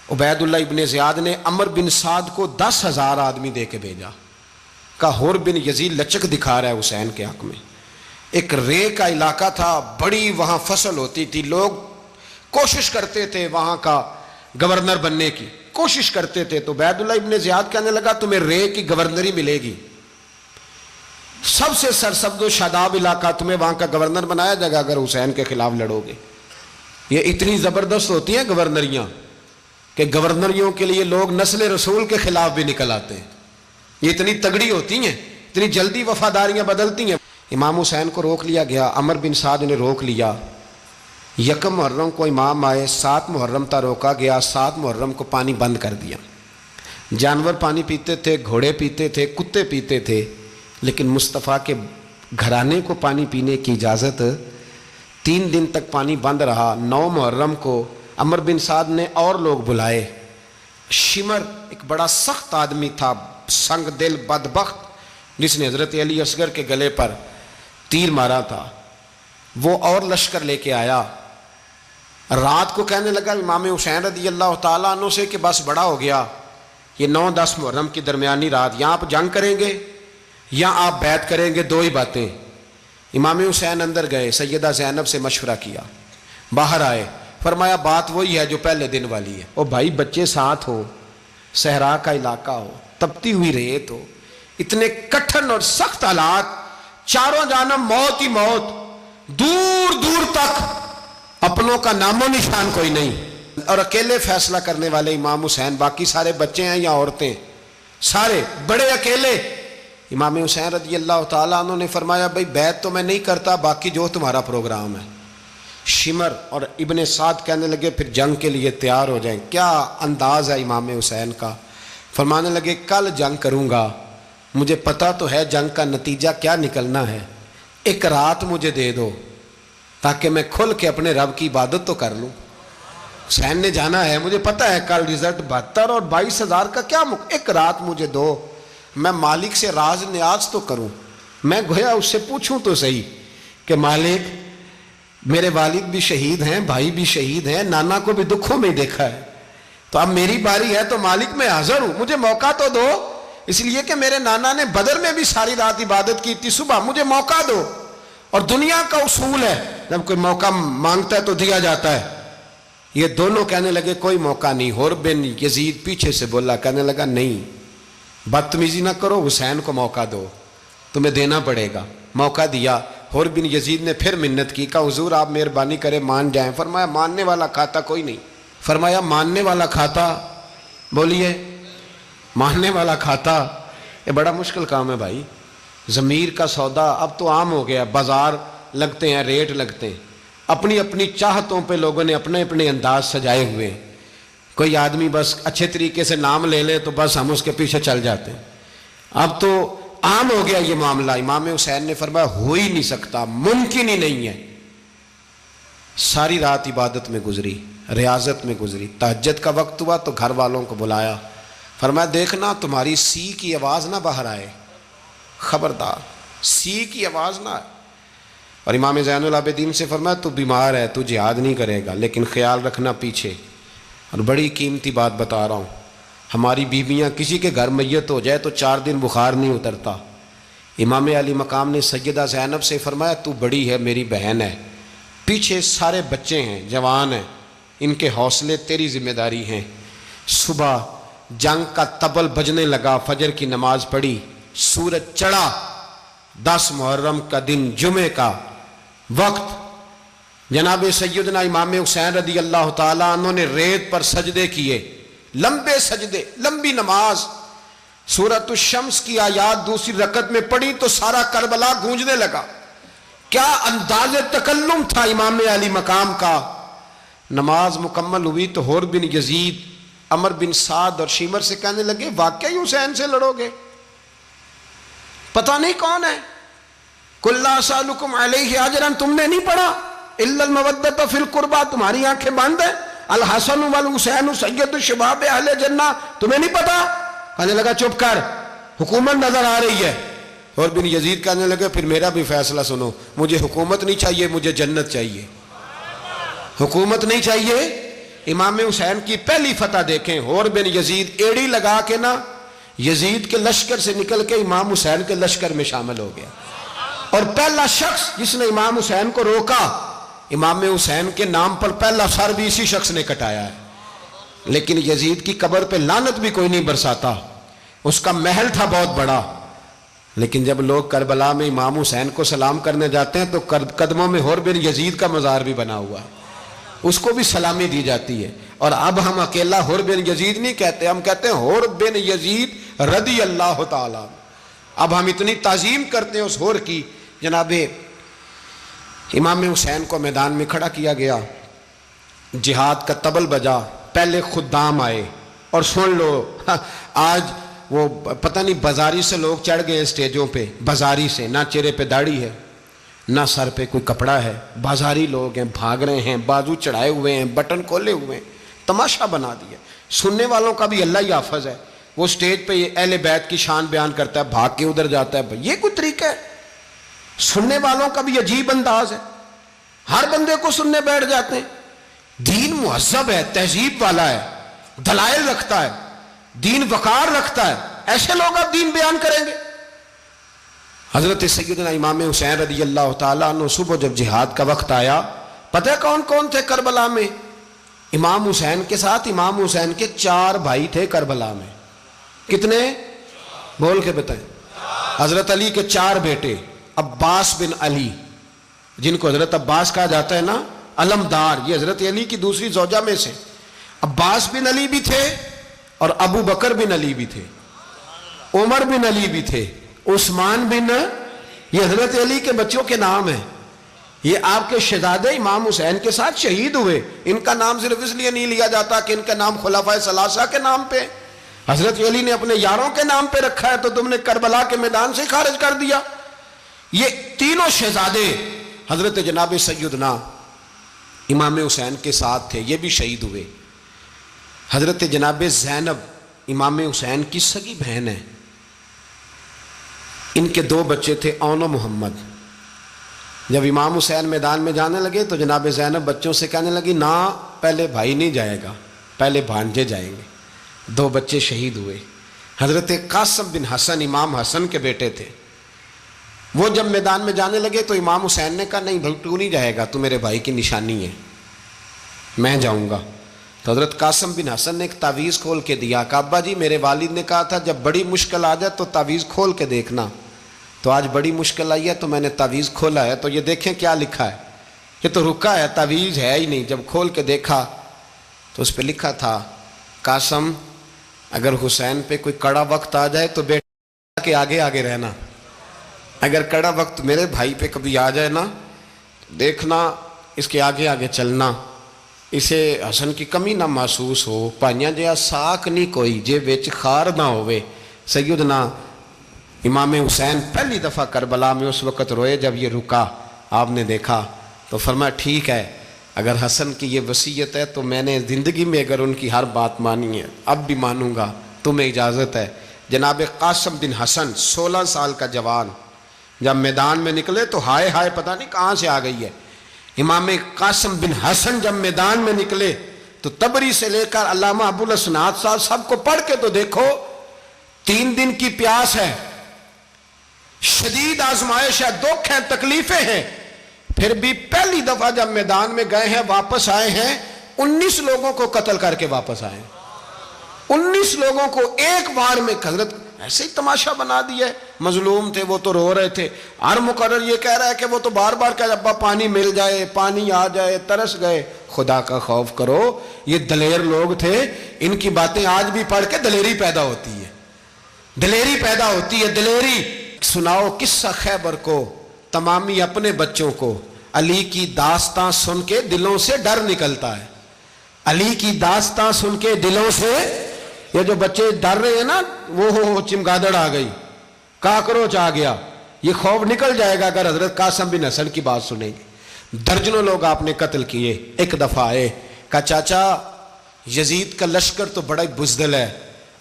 عبید اللہ ابن زیاد نے عمر بن سعد کو 10,000 آدمی دے کے بھیجا، کہا حر بن یزید لچک دکھا رہا ہے حسین کے حق میں۔ ایک رے کا علاقہ تھا، بڑی وہاں فصل ہوتی تھی، لوگ کوشش کرتے تھے وہاں کا گورنر بننے کی، کوشش کرتے تھے۔ تو عبید اللہ ابن زیاد کہنے لگا تمہیں رے کی گورنری ملے گی، سب سے سرسبز و شاداب علاقہ، تمہیں وہاں کا گورنر بنایا جائے گا اگر حسین کے خلاف لڑو گے۔ یہ اتنی زبردست ہوتی ہیں گورنریاں کہ گورنریوں کے لیے لوگ نسل رسول کے خلاف بھی نکل آتے ہیں، یہ اتنی تگڑی ہوتی ہیں، اتنی جلدی وفاداریاں بدلتی ہیں۔ امام حسین کو روک لیا گیا، عمر بن سعد نے روک لیا۔ 1 محرم کو امام آئے، 7 محرم تا روکا گیا، 7 محرم کو پانی بند کر دیا۔ جانور پانی پیتے تھے، گھوڑے پیتے تھے، کتے پیتے تھے، لیکن مصطفیٰ کے گھرانے کو پانی پینے کی اجازت، 3 دن تک پانی بند رہا۔ 9 محرم کو عمر بن سعد نے اور لوگ بلائے۔ شمر ایک بڑا سخت آدمی تھا، سنگ دل بدبخت، جس نے حضرت علی اصغر کے گلے پر تیر مارا تھا، وہ اور لشکر لے کے آیا۔ رات کو کہنے لگا امام حسین رضی اللہ تعالیٰ عنہ سے کہ بس بڑا ہو گیا، یہ 9-10 محرم کی درمیانی رات، یہاں آپ جنگ کریں گے یا آپ بیعت کریں گے، 2 ہی باتیں۔ امام حسین اندر گئے، سیدہ زینب سے مشورہ کیا، باہر آئے، فرمایا بات وہی ہے جو پہلے دن والی ہے۔ او بھائی بچے ساتھ ہو، صحرا کا علاقہ ہو، تپتی ہوئی ریت ہو، اتنے کٹھن اور سخت حالات، چاروں جانب موت ہی موت، دور دور تک اپنوں کا نام و نشان کوئی نہیں، اور اکیلے فیصلہ کرنے والے امام حسین، باقی سارے بچے ہیں یا عورتیں، سارے بڑے اکیلے۔ امام حسین رضی اللہ تعالیٰ عنہ نے فرمایا بھائی بیعت تو میں نہیں کرتا، باقی جو تمہارا پروگرام ہے۔ شمر اور ابن سعد کہنے لگے پھر جنگ کے لیے تیار ہو جائیں۔ کیا انداز ہے امام حسین کا، فرمانے لگے کل جنگ کروں گا، مجھے پتا تو ہے جنگ کا نتیجہ کیا نکلنا ہے، 1 رات مجھے دے دو تاکہ میں کھل کے اپنے رب کی عبادت تو کر لوں۔ حسین نے جانا ہے، مجھے پتا ہے کل رزلٹ 72 اور 22,000 کا کیا 1 رات مجھے دو، میں مالک سے راز نیاز تو کروں، میں گویا اس سے پوچھوں تو صحیح کہ مالک میرے والد بھی شہید ہیں، بھائی بھی شہید ہیں، نانا کو بھی دکھوں میں دیکھا ہے، تو اب میری باری ہے تو مالک میں حاضر ہوں، مجھے موقع تو دو، اس لیے کہ میرے نانا نے بدر میں بھی ساری رات عبادت کی تھی، صبح مجھے موقع دو۔ اور دنیا کا اصول ہے جب کوئی موقع مانگتا ہے تو دیا جاتا ہے۔ یہ دونوں کہنے لگے کوئی موقع نہیں۔ حر بن یزید پیچھے سے بولا، کہنے لگا نہیں بدتمیزی نہ کرو، حسین کو موقع دو، تمہیں دینا پڑے گا۔ موقع دیا۔ حر بن یزید نے پھر منت کی، کہا حضور آپ مہربانی کریں مان جائیں۔ فرمایا ماننے والا کھاتا کوئی نہیں۔ فرمایا ماننے والا کھاتا، بولیے ماننے والا کھاتا، یہ بڑا مشکل کام ہے بھائی۔ ضمیر کا سودا اب تو عام ہو گیا، بازار لگتے ہیں، ریٹ لگتے ہیں، اپنی اپنی چاہتوں پہ لوگوں نے اپنے اپنے انداز سجائے ہوئے ہیں۔ کوئی آدمی بس اچھے طریقے سے نام لے لے تو بس ہم اس کے پیچھے چل جاتے ہیں، اب تو عام ہو گیا یہ معاملہ۔ امام حسین نے فرمایا ہو ہی نہیں سکتا، ممکن ہی نہیں ہے۔ ساری رات عبادت میں گزری، ریاضت میں گزری، تہجد کا وقت ہوا تو گھر والوں کو بلایا، فرمایا دیکھنا تمہاری سی کی آواز نہ باہر آئے، خبردار سی کی آواز نہ آئے۔ اور امام زین العابدین سے فرمایا تو بیمار ہے، تو جہاد نہیں کرے گا، لیکن خیال رکھنا پیچھے۔ اور بڑی قیمتی بات بتا رہا ہوں، ہماری بیویاں کسی کے گھر میت ہو جائے تو 4 دن بخار نہیں اترتا، امام علی مقام نے سیدہ زینب سے فرمایا تو بڑی ہے، میری بہن ہے، پیچھے سارے بچے ہیں، جوان ہیں، ان کے حوصلے تیری ذمہ داری ہیں۔ صبح جنگ کا طبل بجنے لگا، فجر کی نماز پڑھی، سورج چڑھا، 10 محرم کا دن، جمعے کا وقت، جناب سیدنا امام حسین رضی اللہ تعالیٰ عنہ نے ریت پر سجدے کیے، لمبے سجدے، لمبی نماز، سورۃ الشمس کی آیات دوسری رکعت میں پڑھی تو سارا کربلا گونجنے لگا۔ کیا انداز تکلم تھا امام علی مقام کا۔ نماز مکمل ہوئی تو حور بن یزید، عمر بن سعد اور شیمر سے کہنے لگے واقعی حسین سے لڑو گے؟ پتہ نہیں کون ہے۔ قُلْ لَا أَسْأَلُكُمْ عَلَيْهِ أَجْرًا، تم نے نہیں پڑھا إِلَّا الْمَوَدَّةَ فِي الْقُرْبَى، تمہاری آنکھیں بند ہیں، الحسن والحسین سید الشباب اہل جنہ، تمہیں نہیں پتا؟ کہنے لگا چپ کر، حکومت نظر آ رہی ہے۔ اور بن یزید کہنے لگے پھر میرا بھی فیصلہ سنو، مجھے حکومت نہیں چاہیے، مجھے جنت چاہیے۔ حکومت نہیں چاہیے۔ امام حسین کی پہلی فتح دیکھیں، اور بن یزید ایڑی لگا کے نا یزید کے لشکر سے نکل کے امام حسین کے لشکر میں شامل ہو گیا، اور پہلا شخص جس نے امام حسین کو روکا، امام حسین کے نام پر پہلا سر بھی اسی شخص نے کٹایا ہے۔ لیکن یزید کی قبر پہ لعنت بھی کوئی نہیں برساتا، اس کا محل تھا بہت بڑا، لیکن جب لوگ کربلا میں امام حسین کو سلام کرنے جاتے ہیں تو قدموں میں حور بن یزید کا مزار بھی بنا ہوا ہے، اس کو بھی سلامی دی جاتی ہے۔ اور اب ہم اکیلا حور بن یزید نہیں کہتے، ہم کہتے ہیں حور بن یزید رضی اللہ تعالیٰ۔ اب ہم اتنی تعظیم کرتے ہیں اس حور کی۔ جناب امام حسین کو میدان میں کھڑا کیا گیا، جہاد کا طبل بجا، پہلے خدام آئے، اور سن لو آج وہ پتہ نہیں بازاری سے لوگ چڑھ گئے اسٹیجوں پہ، بازاری سے، نہ چہرے پہ داڑھی ہے، نہ سر پہ کوئی کپڑا ہے، بازاری لوگ ہیں، بھاگ رہے ہیں، بازو چڑھائے ہوئے ہیں، بٹن کھولے ہوئے ہیں، تماشا بنا دیا۔ سننے والوں کا بھی اللہ ہی حافظ ہے، وہ سٹیج پہ اہل بیت کی شان بیان کرتا ہے، بھاگ کے ادھر جاتا ہے، یہ کوئی طریقہ ہے؟ سننے والوں کا بھی عجیب انداز ہے، ہر بندے کو سننے بیٹھ جاتے ہیں۔ دین مہذب ہے، تہذیب والا ہے، دلائل رکھتا ہے، دین وقار رکھتا ہے، ایسے لوگ اب دین بیان کریں گے؟ حضرت سیدنا امام حسین رضی اللہ تعالیٰ عنہ صبح جب جہاد کا وقت آیا، پتہ ہے کون کون تھے کربلا میں؟ امام حسین کے ساتھ امام حسین کے 4 بھائی تھے کربلا میں۔ کتنے؟ بول کے بتائیں۔ حضرت علی کے 4 بیٹے، عباس بن علی، جن کو حضرت عباس کہا جاتا ہے نا، علمدار، یہ حضرت علی کی دوسری زوجہ میں سے۔ عباس بن علی بھی تھے، اور ابو بکر بن علی بھی تھے، عمر بن علی بھی تھے، عثمان بن، یہ حضرت علی کے بچوں کے نام ہیں۔ یہ آپ کے شہزادے امام حسین کے ساتھ شہید ہوئے، ان کا نام صرف اس لیے نہیں لیا جاتا کہ ان کا نام خلفائے ثلاثہ کے نام پہ، حضرت علی نے اپنے یاروں کے نام پہ رکھا ہے، تو تم نے کربلا کے میدان سے خارج کر دیا۔ یہ تینوں شہزادے حضرت جناب سیدنا امام حسین کے ساتھ تھے، یہ بھی شہید ہوئے۔ حضرت جناب زینب امام حسین کی سگی بہن ہے، ان کے 2 بچے تھے، اون و محمد۔ جب امام حسین میدان میں جانے لگے تو جناب زینب بچوں سے کہنے لگی نہ، پہلے بھائی نہیں جائے گا، پہلے بھانجے جائیں گے۔ 2 بچے شہید ہوئے۔ حضرت قاسم بن حسن امام حسن کے بیٹے تھے، وہ جب میدان میں جانے لگے تو امام حسین نے کہا نہیں بھائی تو نہیں جائے گا، تو میرے بھائی کی نشانی ہے، میں جاؤں گا۔ تو حضرت قاسم بن حسن نے ایک تعویذ کھول کے دیا کہ ابا جی میرے والد نے کہا تھا جب بڑی مشکل آ جائے تو تعویذ کھول کے دیکھنا، تو آج بڑی مشکل آئی ہے تو میں نے تعویذ کھولا ہے، تو یہ دیکھیں کیا لکھا ہے، یہ تو رکا ہے، تعویذ ہے ہی نہیں۔ جب کھول کے دیکھا تو اس پہ لکھا تھا قاسم اگر حسین پہ کوئی کڑا وقت آ جائے تو بیٹا کے آگے آگے رہنا، اگر کڑا وقت میرے بھائی پہ کبھی آ جائے نا دیکھنا اس کے آگے آگے چلنا، اسے حسن کی کمی نہ محسوس ہو، پائیاں جہاں ساک نہیں کوئی جے وچ خار نہ ہوئے۔ سیدنا امام حسین پہلی دفعہ کربلا میں اس وقت روئے جب یہ رکا، آپ نے دیکھا تو فرمایا ٹھیک ہے، اگر حسن کی یہ وصیت ہے تو میں نے زندگی میں اگر ان کی ہر بات مانی ہے اب بھی مانوں گا، تمہیں اجازت ہے۔ جناب قاسم بن حسن 16 سال کا جوان جب میدان میں نکلے تو ہائے ہائے پتہ نہیں کہاں سے آ گئی ہے۔ امام قاسم بن حسن جب میدان میں نکلے تو تبری سے لے کر علامہ ابو الاسناد صاحب سب کو پڑھ کے تو دیکھو، 3 دن کی پیاس ہے، شدید آزمائش ہے، دکھ ہیں، تکلیفیں ہیں، پھر بھی پہلی دفعہ جب میدان میں گئے ہیں واپس آئے ہیں 19 لوگوں کو قتل کر کے واپس آئے ہیں۔ 19 لوگوں کو ایک بار میں حضرت ایسے ہی تماشا بنا دیا ہے۔ مظلوم تھے وہ تو رو رہے تھے، ہر مقرر یہ کہہ رہا ہے کہ وہ تو بار بار کہہ ابا پانی مل جائے، پانی آ جائے، ترس گئے۔ خدا کا خوف کرو، یہ دلیر لوگ تھے، ان کی باتیں آج بھی پڑھ کے دلیری پیدا ہوتی ہے، دلیری پیدا ہوتی ہے، دلیری۔ سناؤ قصہ خیبر کو، تمامی اپنے بچوں کو علی کی داستان سن کے دلوں سے ڈر نکلتا ہے، علی کی داستان سن کے دلوں سے، یہ جو بچے ڈر رہے ہیں نا، وہ چمگادڑ آ گئی، کاکروچ آ گیا، یہ خوف نکل جائے گا اگر حضرت قاسم بن حسن کی بات سنیں گے۔ درجنوں لوگ آپ نے قتل کیے۔ ایک دفعہ آئے، کہا چاچا یزید کا لشکر تو بڑا ہی بزدل ہے،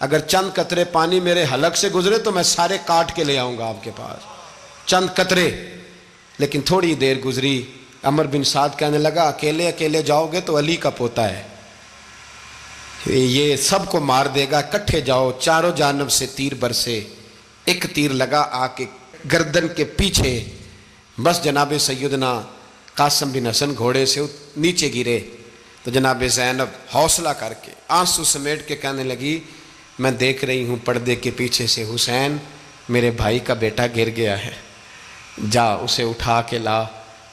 اگر چند قطرے پانی میرے حلق سے گزرے تو میں سارے کاٹ کے لے آؤں گا آپ کے پاس، چند قطرے۔ لیکن تھوڑی دیر گزری، عمر بن سعد کہنے لگا اکیلے اکیلے جاؤ گے تو علی کا پوتا ہے، یہ سب کو مار دے گا، کٹھے جاؤ۔ چاروں جانب سے تیر برسے، ایک تیر لگا آ کے گردن کے پیچھے، بس جناب سیدنا قاسم بن حسن گھوڑے سے نیچے گرے تو جناب زینب حوصلہ کر کے آنسو سمیٹ کے کہنے لگی میں دیکھ رہی ہوں پردے کے پیچھے سے حسین میرے بھائی کا بیٹا گر گیا ہے، جا اسے اٹھا کے لا۔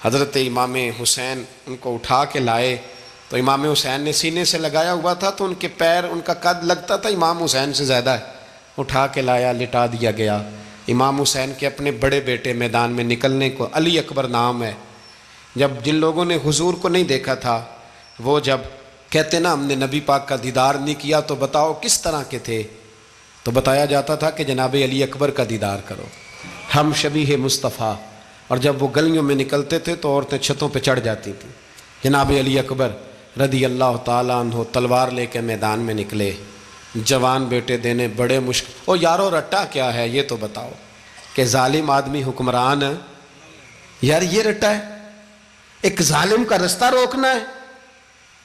حضرت امام حسین ان کو اٹھا کے لائے تو امام حسین نے سینے سے لگایا ہوا تھا تو ان کے پیر، ان کا قد لگتا تھا امام حسین سے زیادہ ہے، اٹھا کے لایا، لٹا دیا گیا۔ امام حسین کے اپنے بڑے بیٹے میدان میں نکلنے کو، علی اکبر نام ہے، جب جن لوگوں نے حضور کو نہیں دیکھا تھا وہ جب کہتے نا ہم نے نبی پاک کا دیدار نہیں کیا تو بتاؤ کس طرح کے تھے، تو بتایا جاتا تھا کہ جناب علی اکبر کا دیدار کرو، ہم شبیہ مصطفیٰ۔ اور جب وہ گلیوں میں نکلتے تھے تو عورتیں چھتوں پہ چڑھ جاتی تھیں۔ جناب علی اکبر رضی اللہ تعالیٰ عنہ تلوار لے کے میدان میں نکلے، جوان بیٹے دینے بڑے مشکل۔ او یارو رٹا کیا ہے یہ تو بتاؤ، کہ ظالم آدمی حکمران، یار یہ رٹا ہے، ایک ظالم کا رستہ روکنا ہے،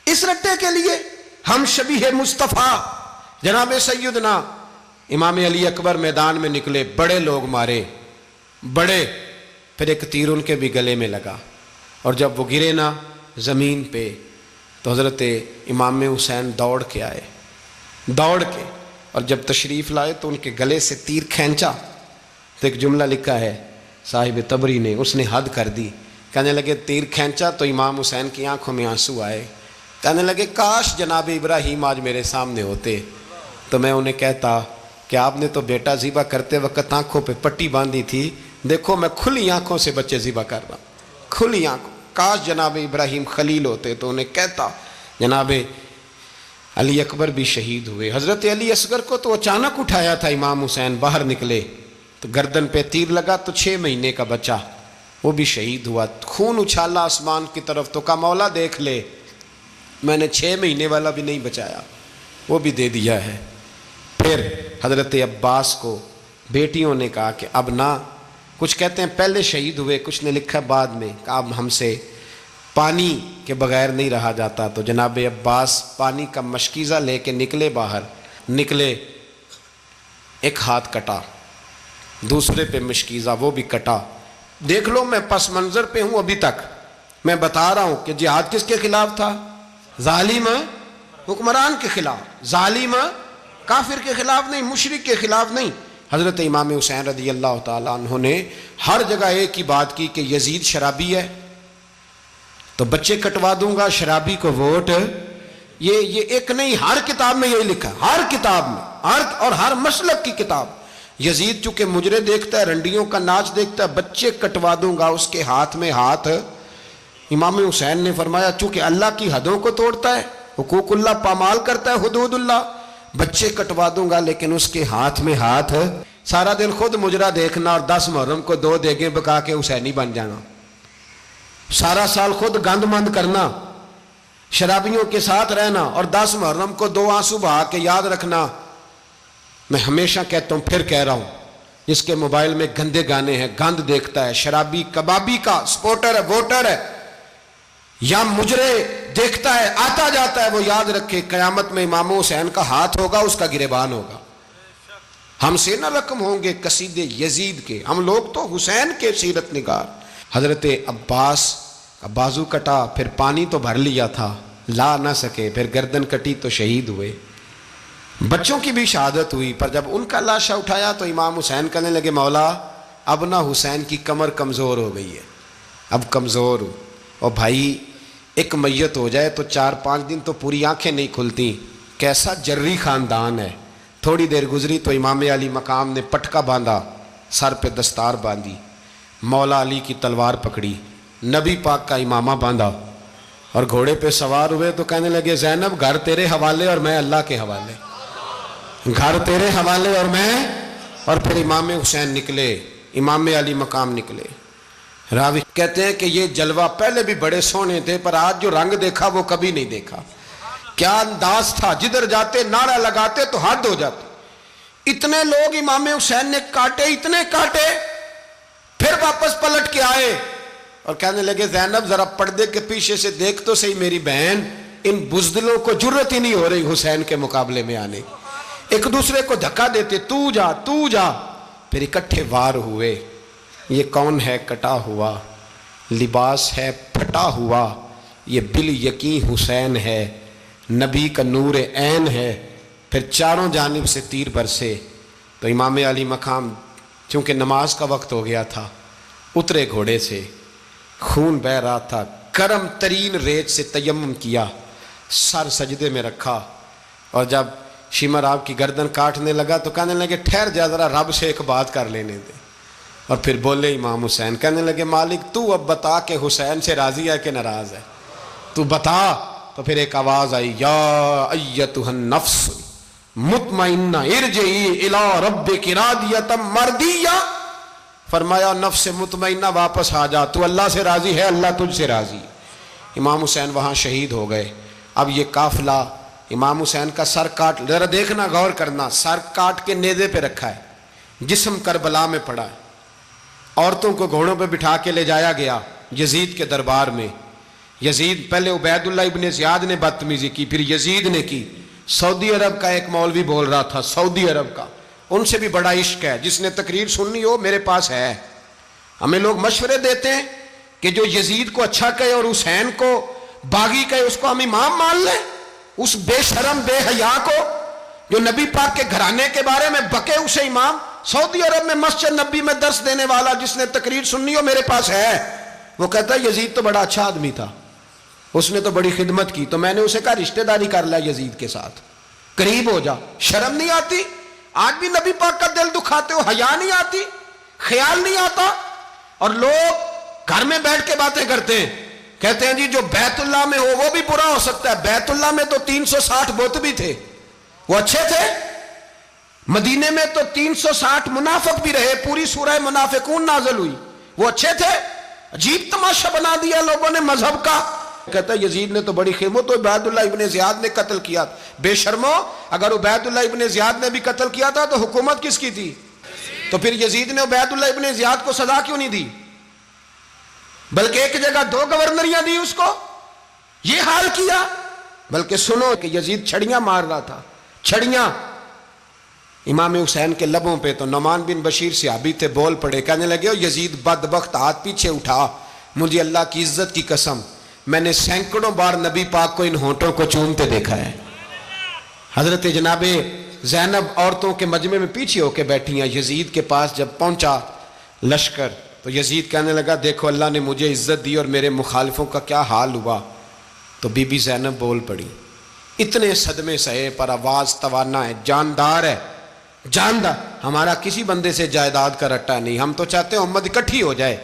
اس رٹے کے لیے ہم شبیہ مصطفیٰ۔ جناب سیدنا امام علی اکبر میدان میں نکلے، بڑے لوگ مارے، بڑے، پھر ایک تیر ان کے بھی گلے میں لگا، اور جب وہ گرے نا زمین پہ تو حضرت امام حسین دوڑ کے آئے، دوڑ کے، اور جب تشریف لائے تو ان کے گلے سے تیر کھینچا تو ایک جملہ لکھا ہے صاحب تبری نے، اس نے حد کر دی، کہنے لگے تیر کھینچا تو امام حسین کی آنکھوں میں آنسو آئے، کہنے لگے کاش جناب ابراہیم آج میرے سامنے ہوتے تو میں انہیں کہتا کہ آپ نے تو بیٹا ذبح کرتے وقت آنکھوں پہ پٹی باندھی تھی، دیکھو میں کھلی آنکھوں سے بچے ذبح کر رہا ہوں، کھلی آنکھوں، کاش جناب ابراہیم خلیل ہوتے تو انہیں کہتا۔ جناب علی اکبر بھی شہید ہوئے۔ حضرت علی اصغر کو تو اچانک اٹھایا تھا امام حسین، باہر نکلے تو گردن پہ تیر لگا تو 6 مہینے کا بچہ وہ بھی شہید ہوا، خون اچھالا آسمان کی طرف تو کہا مولا دیکھ لے میں نے 6 مہینے والا بھی نہیں بچایا، وہ بھی دے دیا ہے۔ پھر حضرت عباس کو بیٹیوں نے کہا کہ اب نہ، کچھ کہتے ہیں پہلے شہید ہوئے، کچھ نے لکھا بعد میں، کہ اب ہم سے پانی کے بغیر نہیں رہا جاتا، تو جناب عباس پانی کا مشکیزہ لے کے نکلے، باہر نکلے، ایک ہاتھ کٹا، دوسرے پہ مشکیزہ وہ بھی کٹا۔ دیکھ لو میں پس منظر پہ ہوں ابھی تک، میں بتا رہا ہوں کہ جہاد کس کے خلاف تھا؟ ظالم حکمران کے خلاف، ظالم کافر کے خلاف نہیں، مشرک کے خلاف نہیں۔ حضرت امام حسین رضی اللہ تعالیٰ عنہ نے ہر جگہ ایک ہی بات کی کہ یزید شرابی ہے تو بچے کٹوا دوں گا، شرابی کو ووٹ۔ یہ ایک نہیں، ہر کتاب میں یہی لکھا، ہر کتاب میں، اور ہر مسلک کی کتاب۔ یزید چونکہ مجرے دیکھتا ہے، رنڈیوں کا ناچ دیکھتا ہے، بچے کٹوا دوں گا، اس کے ہاتھ میں ہاتھ۔ امام حسین نے فرمایا چونکہ اللہ کی حدوں کو توڑتا ہے، حقوق اللہ پامال کرتا ہے، حدود اللہ، بچے کٹوا دوں گا لیکن اس کے ہاتھ میں ہاتھ۔ سارا دن خود مجرا دیکھنا اور 10 محرم کو 2 دیگیں پکا کے حسینی بن جانا، سارا سال خود گند مند کرنا، شرابیوں کے ساتھ رہنا، اور 10 محرم کو 2 آنسو بہا کے یاد رکھنا۔ میں ہمیشہ کہتا ہوں، پھر کہہ رہا ہوں، جس کے موبائل میں گندے گانے ہیں، گند دیکھتا ہے، شرابی کبابی کا سپورٹر ہے، ووٹر ہے، یا مجرے دیکھتا ہے آتا جاتا ہے، وہ یاد رکھے قیامت میں امام حسین کا ہاتھ ہوگا، اس کا گریبان ہوگا۔ ہم سے نہ رقم ہوں گے قصیدے یزید کے، ہم لوگ تو حسین کے سیرت نگار۔ حضرت عباس کا بازو کٹا، پھر پانی تو بھر لیا تھا، لا نہ سکے، پھر گردن کٹی تو شہید ہوئے۔ بچوں کی بھی شہادت ہوئی، پر جب ان کا لاشا اٹھایا تو امام حسین کہنے لگے مولا اب نہ حسین کی کمر کمزور ہو گئی ہے، اب کمزور ہو۔ اور بھائی ایک میت ہو جائے تو 4-5 دن تو پوری آنکھیں نہیں کھلتی، کیسا جری خاندان ہے۔ تھوڑی دیر گزری تو امام علی مقام نے پٹکا باندھا، سر پہ دستار باندھی، مولا علی کی تلوار پکڑی، نبی پاک کا امامہ باندھا اور گھوڑے پہ سوار ہوئے تو کہنے لگے زینب گھر تیرے حوالے اور میں اللہ کے حوالے، گھر تیرے حوالے اور میں۔ اور پھر امام حسین نکلے، امام علی مقام نکلے۔ راوی کہتے ہیں کہ یہ جلوہ پہلے بھی بڑے سونے تھے، پر آج جو رنگ دیکھا وہ کبھی نہیں دیکھا۔ کیا انداز تھا، جدھر جاتے نعرہ لگاتے تو حد ہو جاتے۔ اتنے لوگ امام حسین نے کاٹے، اتنے کاٹے، پھر واپس پلٹ کے آئے اور کہنے لگے زینب ذرا پردے کے پیچھے سے دیکھ تو صحیح میری بہن، ان بزدلوں کو جرت ہی نہیں ہو رہی حسین کے مقابلے میں آنے، ایک دوسرے کو دھکا دیتے، تو جا تو جا۔ پھر اکٹھے وار ہوئے۔ یہ کون ہے کٹا ہوا، لباس ہے پھٹا ہوا، یہ بال یقین حسین ہے، نبی کا نور عین ہے۔ پھر چاروں جانب سے تیر برسے تو امام علی مقام چونکہ نماز کا وقت ہو گیا تھا، اترے گھوڑے سے، خون بہہ رہا تھا، گرم ترین ریت سے تیمم کیا، سر سجدے میں رکھا، اور جب شمر آپ کی گردن کاٹنے لگا تو کہنے لگے ٹھہر جا ذرا رب سے ایک بات کر لینے دے۔ اور پھر بولے امام حسین، کہنے لگے مالک تو اب بتا کہ حسین سے راضی ہے کہ ناراض ہے، تو بتا۔ تو پھر ایک آواز آئی، یا ایتھا النفس مطمئنہ ارجعی الی ربک راضیۃ مرضیہ، فرمایا نفس مطمئنہ واپس آ جا، تو اللہ سے راضی ہے، اللہ تجھ سے راضی۔ امام حسین وہاں شہید ہو گئے۔ اب یہ قافلہ امام حسین کا سر کاٹ، ذرا دیکھنا غور کرنا، سر کاٹ کے نیزے پہ رکھا ہے، جسم کربلا میں پڑا ہے، عورتوں کو گھوڑوں پہ بٹھا کے لے جایا گیا یزید کے دربار میں۔ یزید پہلے عبید اللہ ابن زیاد نے بدتمیزی کی، پھر یزید نے کی۔ سعودی عرب کا ایک مولوی بول رہا تھا، سعودی عرب کا، ان سے بھی بڑا عشق ہے، جس نے تقریر سننی ہو میرے پاس ہے۔ ہمیں لوگ مشورے دیتے ہیں کہ جو یزید کو اچھا کہے اور حسین کو باغی کہے اس کو ہم امام مان لیں، اس بے شرم بے حیا کو جو نبی پاک کے گھرانے کے بارے میں بکے اسے امام۔ سعودی عرب میں مسجد نبی میں درس دینے والا جس نے تقریر سننی ہو میرے پاس ہے، وہ کہتا ہے یزید تو بڑا اچھا آدمی تھا، اس نے تو بڑی خدمت کی، تو میں نے اسے کہا رشتہ داری کر لیا یزید کے ساتھ، قریب ہو جا۔ شرم نہیں آتی؟ آج بھی نبی پاک کا دل دکھاتے ہو، حیا نہیں آتی، خیال نہیں آتا؟ اور لوگ گھر میں بیٹھ کے باتیں کرتے ہیں، کہتے ہیں جی جو بیت اللہ میں ہو وہ بھی برا ہو سکتا ہے۔ بیت اللہ میں تو 360 بت بھی تھے، وہ اچھے تھے۔ مدینے میں تو 360 منافق بھی رہے، پوری سورہ منافقون نازل ہوئی، وہ اچھے تھے۔ عجیب تماشا بنا دیا لوگوں نے مذہب کا۔ کہتا ہے یزید نے تو بڑی خدمت، تو عبید اللہ ابن زیاد نے قتل کیا۔ بے شرمو، اگر عبید اللہ ابن زیاد نے بھی قتل کیا تھا تو حکومت کس کی تھی؟ تو پھر یزید نے عبید اللہ ابن زیاد کو سزا کیوں نہیں دی، بلکہ ایک جگہ 2 گورنریاں دی اس کو؟ یہ حال کیا۔ بلکہ سنو کہ یزید چھڑیاں مار رہا تھا، چھڑیاں امام حسین کے لبوں پہ۔ تو نعمان بن بشیر صحابی تھے، بول پڑے، کہنے لگے یزید بدبخت، ہاتھ پیچھے اٹھا، مجھے اللہ کی عزت کی قسم میں نے سینکڑوں بار نبی پاک کو ان ہونٹوں کو چومتے دیکھا ہے۔ حضرت جناب زینب عورتوں کے مجمع میں پیچھے ہو کے بیٹھی ہیں۔ یزید کے پاس جب پہنچا لشکر تو یزید کہنے لگا دیکھو اللہ نے مجھے عزت دی اور میرے مخالفوں کا کیا حال ہوا۔ تو بی بی زینب بول پڑی، اتنے صدمے سہے پر آواز توانا ہے، جاندار ہے، جاندار۔ ہمارا کسی بندے سے جائیداد کا رٹا نہیں، ہم تو چاہتے ہیں امت اکٹھی ہو جائے،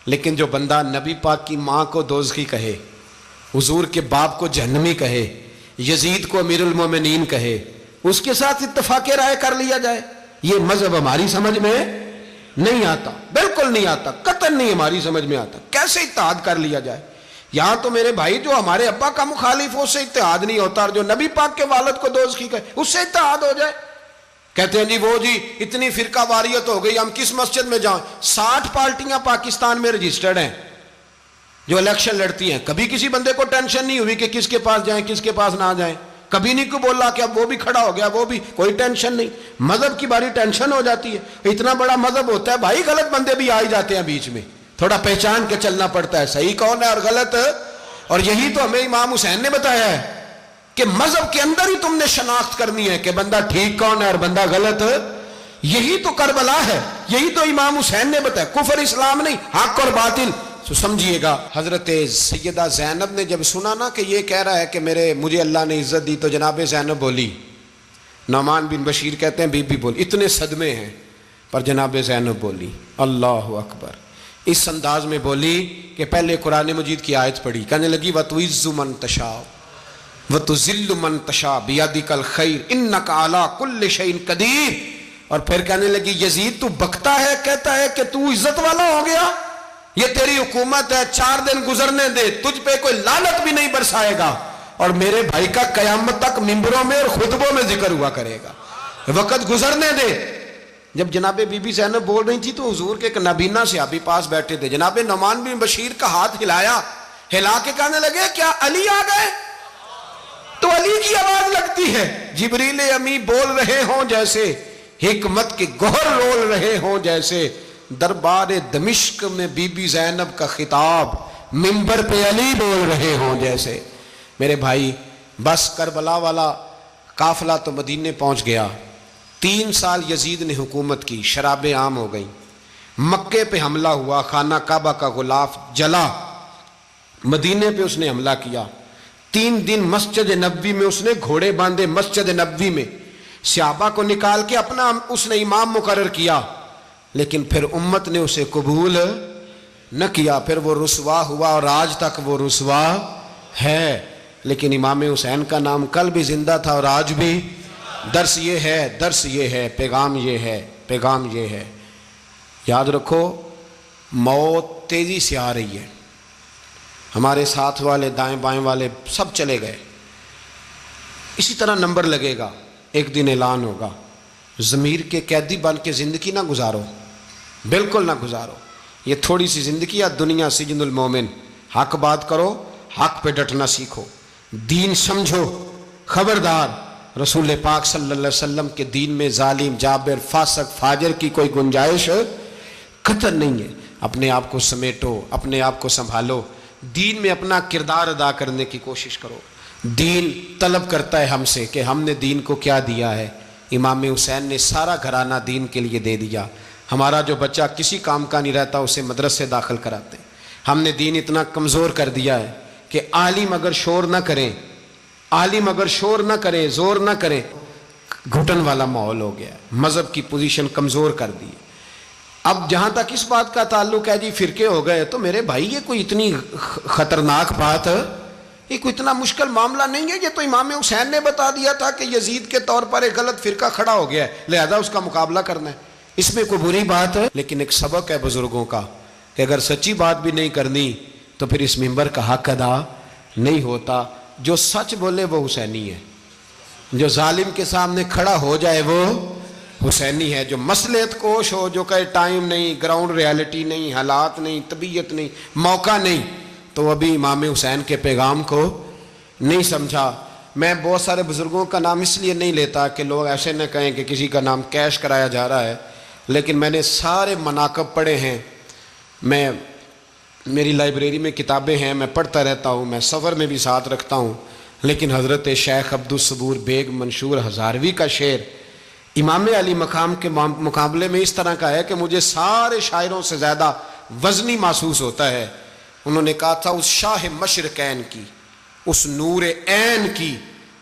لیکن جو بندہ نبی پاک کی ماں کو دوزخی کہے، حضور کے باپ کو جہنمی کہے، یزید کو امیر المومنین کہے، اس کے ساتھ اتفاق رائے کر لیا جائے، یہ مذہب ہماری سمجھ میں نہیں آتا، بالکل نہیں آتا، قطعاً نہیں ہماری سمجھ میں آتا۔ کیسے اتحاد کر لیا جائے؟ یہاں تو میرے بھائی جو ہمارے ابا کا مخالف ہو اس سے اتحاد نہیں ہوتا، اور جو نبی پاک کے والد کو دوزخی کہے اس سے اتحاد ہو جائے۔ کہتے ہیں جی وہ جی اتنی فرقہ واریت ہو گئی، ہم کس مسجد میں جائیں؟ 60 پارٹیاں پاکستان میں رجسٹرڈ ہیں جو الیکشن لڑتی ہیں، کبھی کسی بندے کو ٹینشن نہیں ہوئی کہ کس کے پاس جائیں کس کے پاس نہ جائیں۔ کبھی نہیں کوئی بولا کہ اب وہ بھی کھڑا ہو گیا، وہ بھی، کوئی ٹینشن نہیں۔ مذہب کی باری ٹینشن ہو جاتی ہے، اتنا بڑا مذہب ہوتا ہے بھائی، غلط بندے بھی آ ہی جاتے ہیں بیچ میں، تھوڑا پہچان کے چلنا پڑتا ہے صحیح کون ہے اور غلط۔ اور یہی تو ہمیں امام حسین نے بتایا ہے کہ مذہب کے اندر ہی تم نے شناخت کرنی ہے کہ بندہ ٹھیک کون ہے اور بندہ غلط۔ یہی تو کربلا ہے، یہی تو امام حسین نے بتایا، کفر اسلام نہیں، حق اور باطل۔ تو سمجھیے گا، حضرت سیدہ زینب نے جب سنا نا کہ یہ کہہ رہا ہے کہ مجھے اللہ نے عزت دی، تو جناب زینب بولی، نعمان بن بشیر کہتے ہیں بی بی بولی، اتنے صدمے ہیں پر جناب زینب بولی اللہ اکبر، اس انداز میں بولی کہ پہلے قرآن مجید کی آیت پڑھی، کہنے لگی وَتُعِزُّ مَن تَشَاءُ وَتُذِلُّ مَن تَشَاءُ بِيَدِكَ الْخَيْرُ إِنَّكَ عَلَىٰ كُلِّ شَيْءٍ قَدِيرٌ۔ اور پھر کہنے لگی یزید تو بکتا ہے، کہتا ہے کہ تو عزت والا ہو گیا، یہ تیری حکومت ہے، 4 دن گزرنے دے، تجھ پہ کوئی لعنت بھی نہیں برسائے گا، اور میرے بھائی کا قیامت تک ممبروں میں اور خطبوں میں ذکر ہوا کرے گا، وقت گزرنے دے۔ جب جناب بی بی زینب بول رہی تھی تو حضور کے ایک نابینا صحابی پاس بیٹھے تھے، جناب نعمان بن بشیر کا ہاتھ ہلایا، ہلا کے کہنے لگے کیا علی آ گئے؟ تو علی کی آواز لگتی ہے، جبریل امی بول رہے ہوں جیسے، حکمت کے گوہر رول رہے ہوں جیسے، دربار دمشق میں بی بی زینب کا خطاب، منبر پہ علی بول رہے ہوں جیسے۔ میرے بھائی بس کربلا والا قافلہ تو مدینے پہنچ گیا، 3 سال یزید نے حکومت کی، شرابیں عام ہو گئیں، مکے پہ حملہ ہوا، خانہ کعبہ کا غلاف جلا، مدینے پہ اس نے حملہ کیا، 3 دن مسجد نبوی میں اس نے گھوڑے باندھے، مسجد نبوی میں صحابہ کو نکال کے اپنا اس نے امام مقرر کیا، لیکن پھر امت نے اسے قبول نہ کیا، پھر وہ رسوا ہوا اور آج تک وہ رسوا ہے۔ لیکن امام حسین کا نام کل بھی زندہ تھا اور آج بھی۔ درس یہ ہے، پیغام یہ ہے، یاد رکھو موت تیزی سے آ رہی ہے، ہمارے ساتھ والے دائیں بائیں والے سب چلے گئے، اسی طرح نمبر لگے گا، ایک دن اعلان ہوگا۔ ضمیر کے قیدی بن کے زندگی نہ گزارو، بالکل نہ گزارو، یہ تھوڑی سی زندگی ہے، دنیا سجن المومن۔ حق بات کرو، حق پہ ڈٹنا سیکھو، دین سمجھو، خبردار رسول پاک صلی اللہ علیہ وسلم کے دین میں ظالم، جابر، فاسق، فاجر کی کوئی گنجائش قطع نہیں ہے۔ اپنے آپ کو سمیٹو، اپنے آپ کو سنبھالو، دین میں اپنا کردار ادا کرنے کی کوشش کرو۔ دین طلب کرتا ہے ہم سے کہ ہم نے دین کو کیا دیا ہے۔ امام حسین نے سارا گھرانہ دین کے لیے دے دیا۔ ہمارا جو بچہ کسی کام کا نہیں رہتا اسے مدرسے داخل کراتے ہیں۔ ہم نے دین اتنا کمزور کر دیا ہے کہ عالم اگر شور نہ کریں، زور نہ کریں، گھٹن والا ماحول ہو گیا ہے، مذہب کی پوزیشن کمزور کر دی۔ اب جہاں تک اس بات کا تعلق ہے جی فرقے ہو گئے، تو میرے بھائی یہ کوئی اتنی خطرناک بات ہے، یہ کوئی اتنا مشکل معاملہ نہیں ہے، یہ تو امام حسین نے بتا دیا تھا کہ یزید کے طور پر ایک غلط فرقہ کھڑا ہو گیا ہے، لہذا اس کا مقابلہ کرنا ہے، اس میں کوئی بری بات ہے؟ لیکن ایک سبق ہے بزرگوں کا کہ اگر سچی بات بھی نہیں کرنی تو پھر اس منبر کا حق ادا نہیں ہوتا۔ جو سچ بولے وہ حسینی ہے، جو ظالم کے سامنے کھڑا ہو جائے وہ حسینی ہے، جو مصلحت کوش ہو، جو کہے ٹائم نہیں، گراؤنڈ ریالٹی نہیں، حالات نہیں، طبیعت نہیں، موقع نہیں، تو ابھی امام حسین کے پیغام کو نہیں سمجھا۔ میں بہت سارے بزرگوں کا نام اس لیے نہیں لیتا کہ لوگ ایسے نہ کہیں کہ کسی کا نام کیش کرایا جا رہا ہے، لیکن میں نے سارے مناقب پڑھے ہیں، میری لائبریری میں کتابیں ہیں، میں پڑھتا رہتا ہوں، میں سفر میں بھی ساتھ رکھتا ہوں، لیکن حضرت شیخ عبدالصبور بیگ منشور ہزاروی کا شعر امام علی مقام کے مقابلے میں اس طرح کا ہے کہ مجھے سارے شاعروں سے زیادہ وزنی محسوس ہوتا ہے۔ انہوں نے کہا تھا اس شاہ مشرقین کی، اس نور عین کی،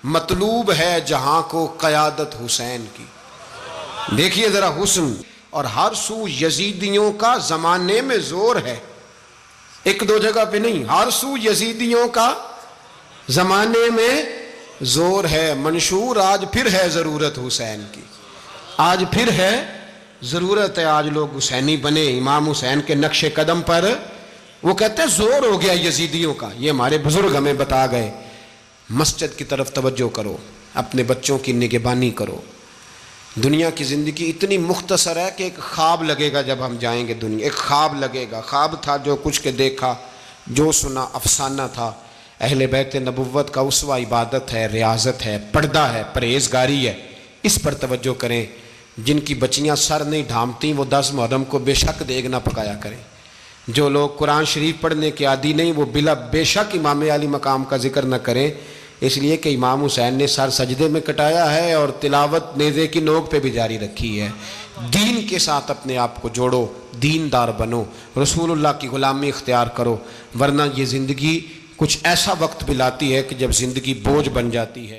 مطلوب ہے جہاں کو قیادت حسین کی۔ دیکھیے ذرا حسن، اور ہر سو یزیدیوں کا زمانے میں زور ہے، ایک دو جگہ پہ نہیں، ہر سو یزیدیوں کا زمانے میں زور ہے۔ منشور آج پھر ہے ضرورت حسین کی، آج پھر ہے ضرورت ہے، آج لوگ حسینی بنے، امام حسین کے نقش قدم پر۔ وہ کہتے ہیں زور ہو گیا یزیدیوں کا، یہ ہمارے بزرگ ہمیں بتا گئے۔ مسجد کی طرف توجہ کرو، اپنے بچوں کی نگہبانی کرو۔ دنیا کی زندگی اتنی مختصر ہے کہ ایک خواب لگے گا جب ہم جائیں گے دنیا، ایک خواب لگے گا، خواب تھا جو کچھ کے دیکھا، جو سنا افسانہ تھا، اہل بیت نبوت کا اسوہ عبادت ہے، ریاضت ہے، پردہ ہے، پرہیزگاری ہے، اس پر توجہ کریں۔ جن کی بچیاں سر نہیں ڈھانپتیں وہ 10 محرم کو بے شک دیگ نہ پکایا کریں۔ جو لوگ قرآن شریف پڑھنے کے عادی نہیں وہ بے شک امام علی مقام کا ذکر نہ کریں، اس لیے کہ امام حسین نے سر سجدے میں کٹایا ہے اور تلاوت نیزے کی نوک پہ بھی جاری رکھی ہے۔ دین کے ساتھ اپنے آپ کو جوڑو، دیندار بنو، رسول اللہ کی غلامی اختیار کرو، ورنہ یہ زندگی کچھ ایسا وقت بھی لاتی ہے کہ جب زندگی بوجھ بن جاتی ہے۔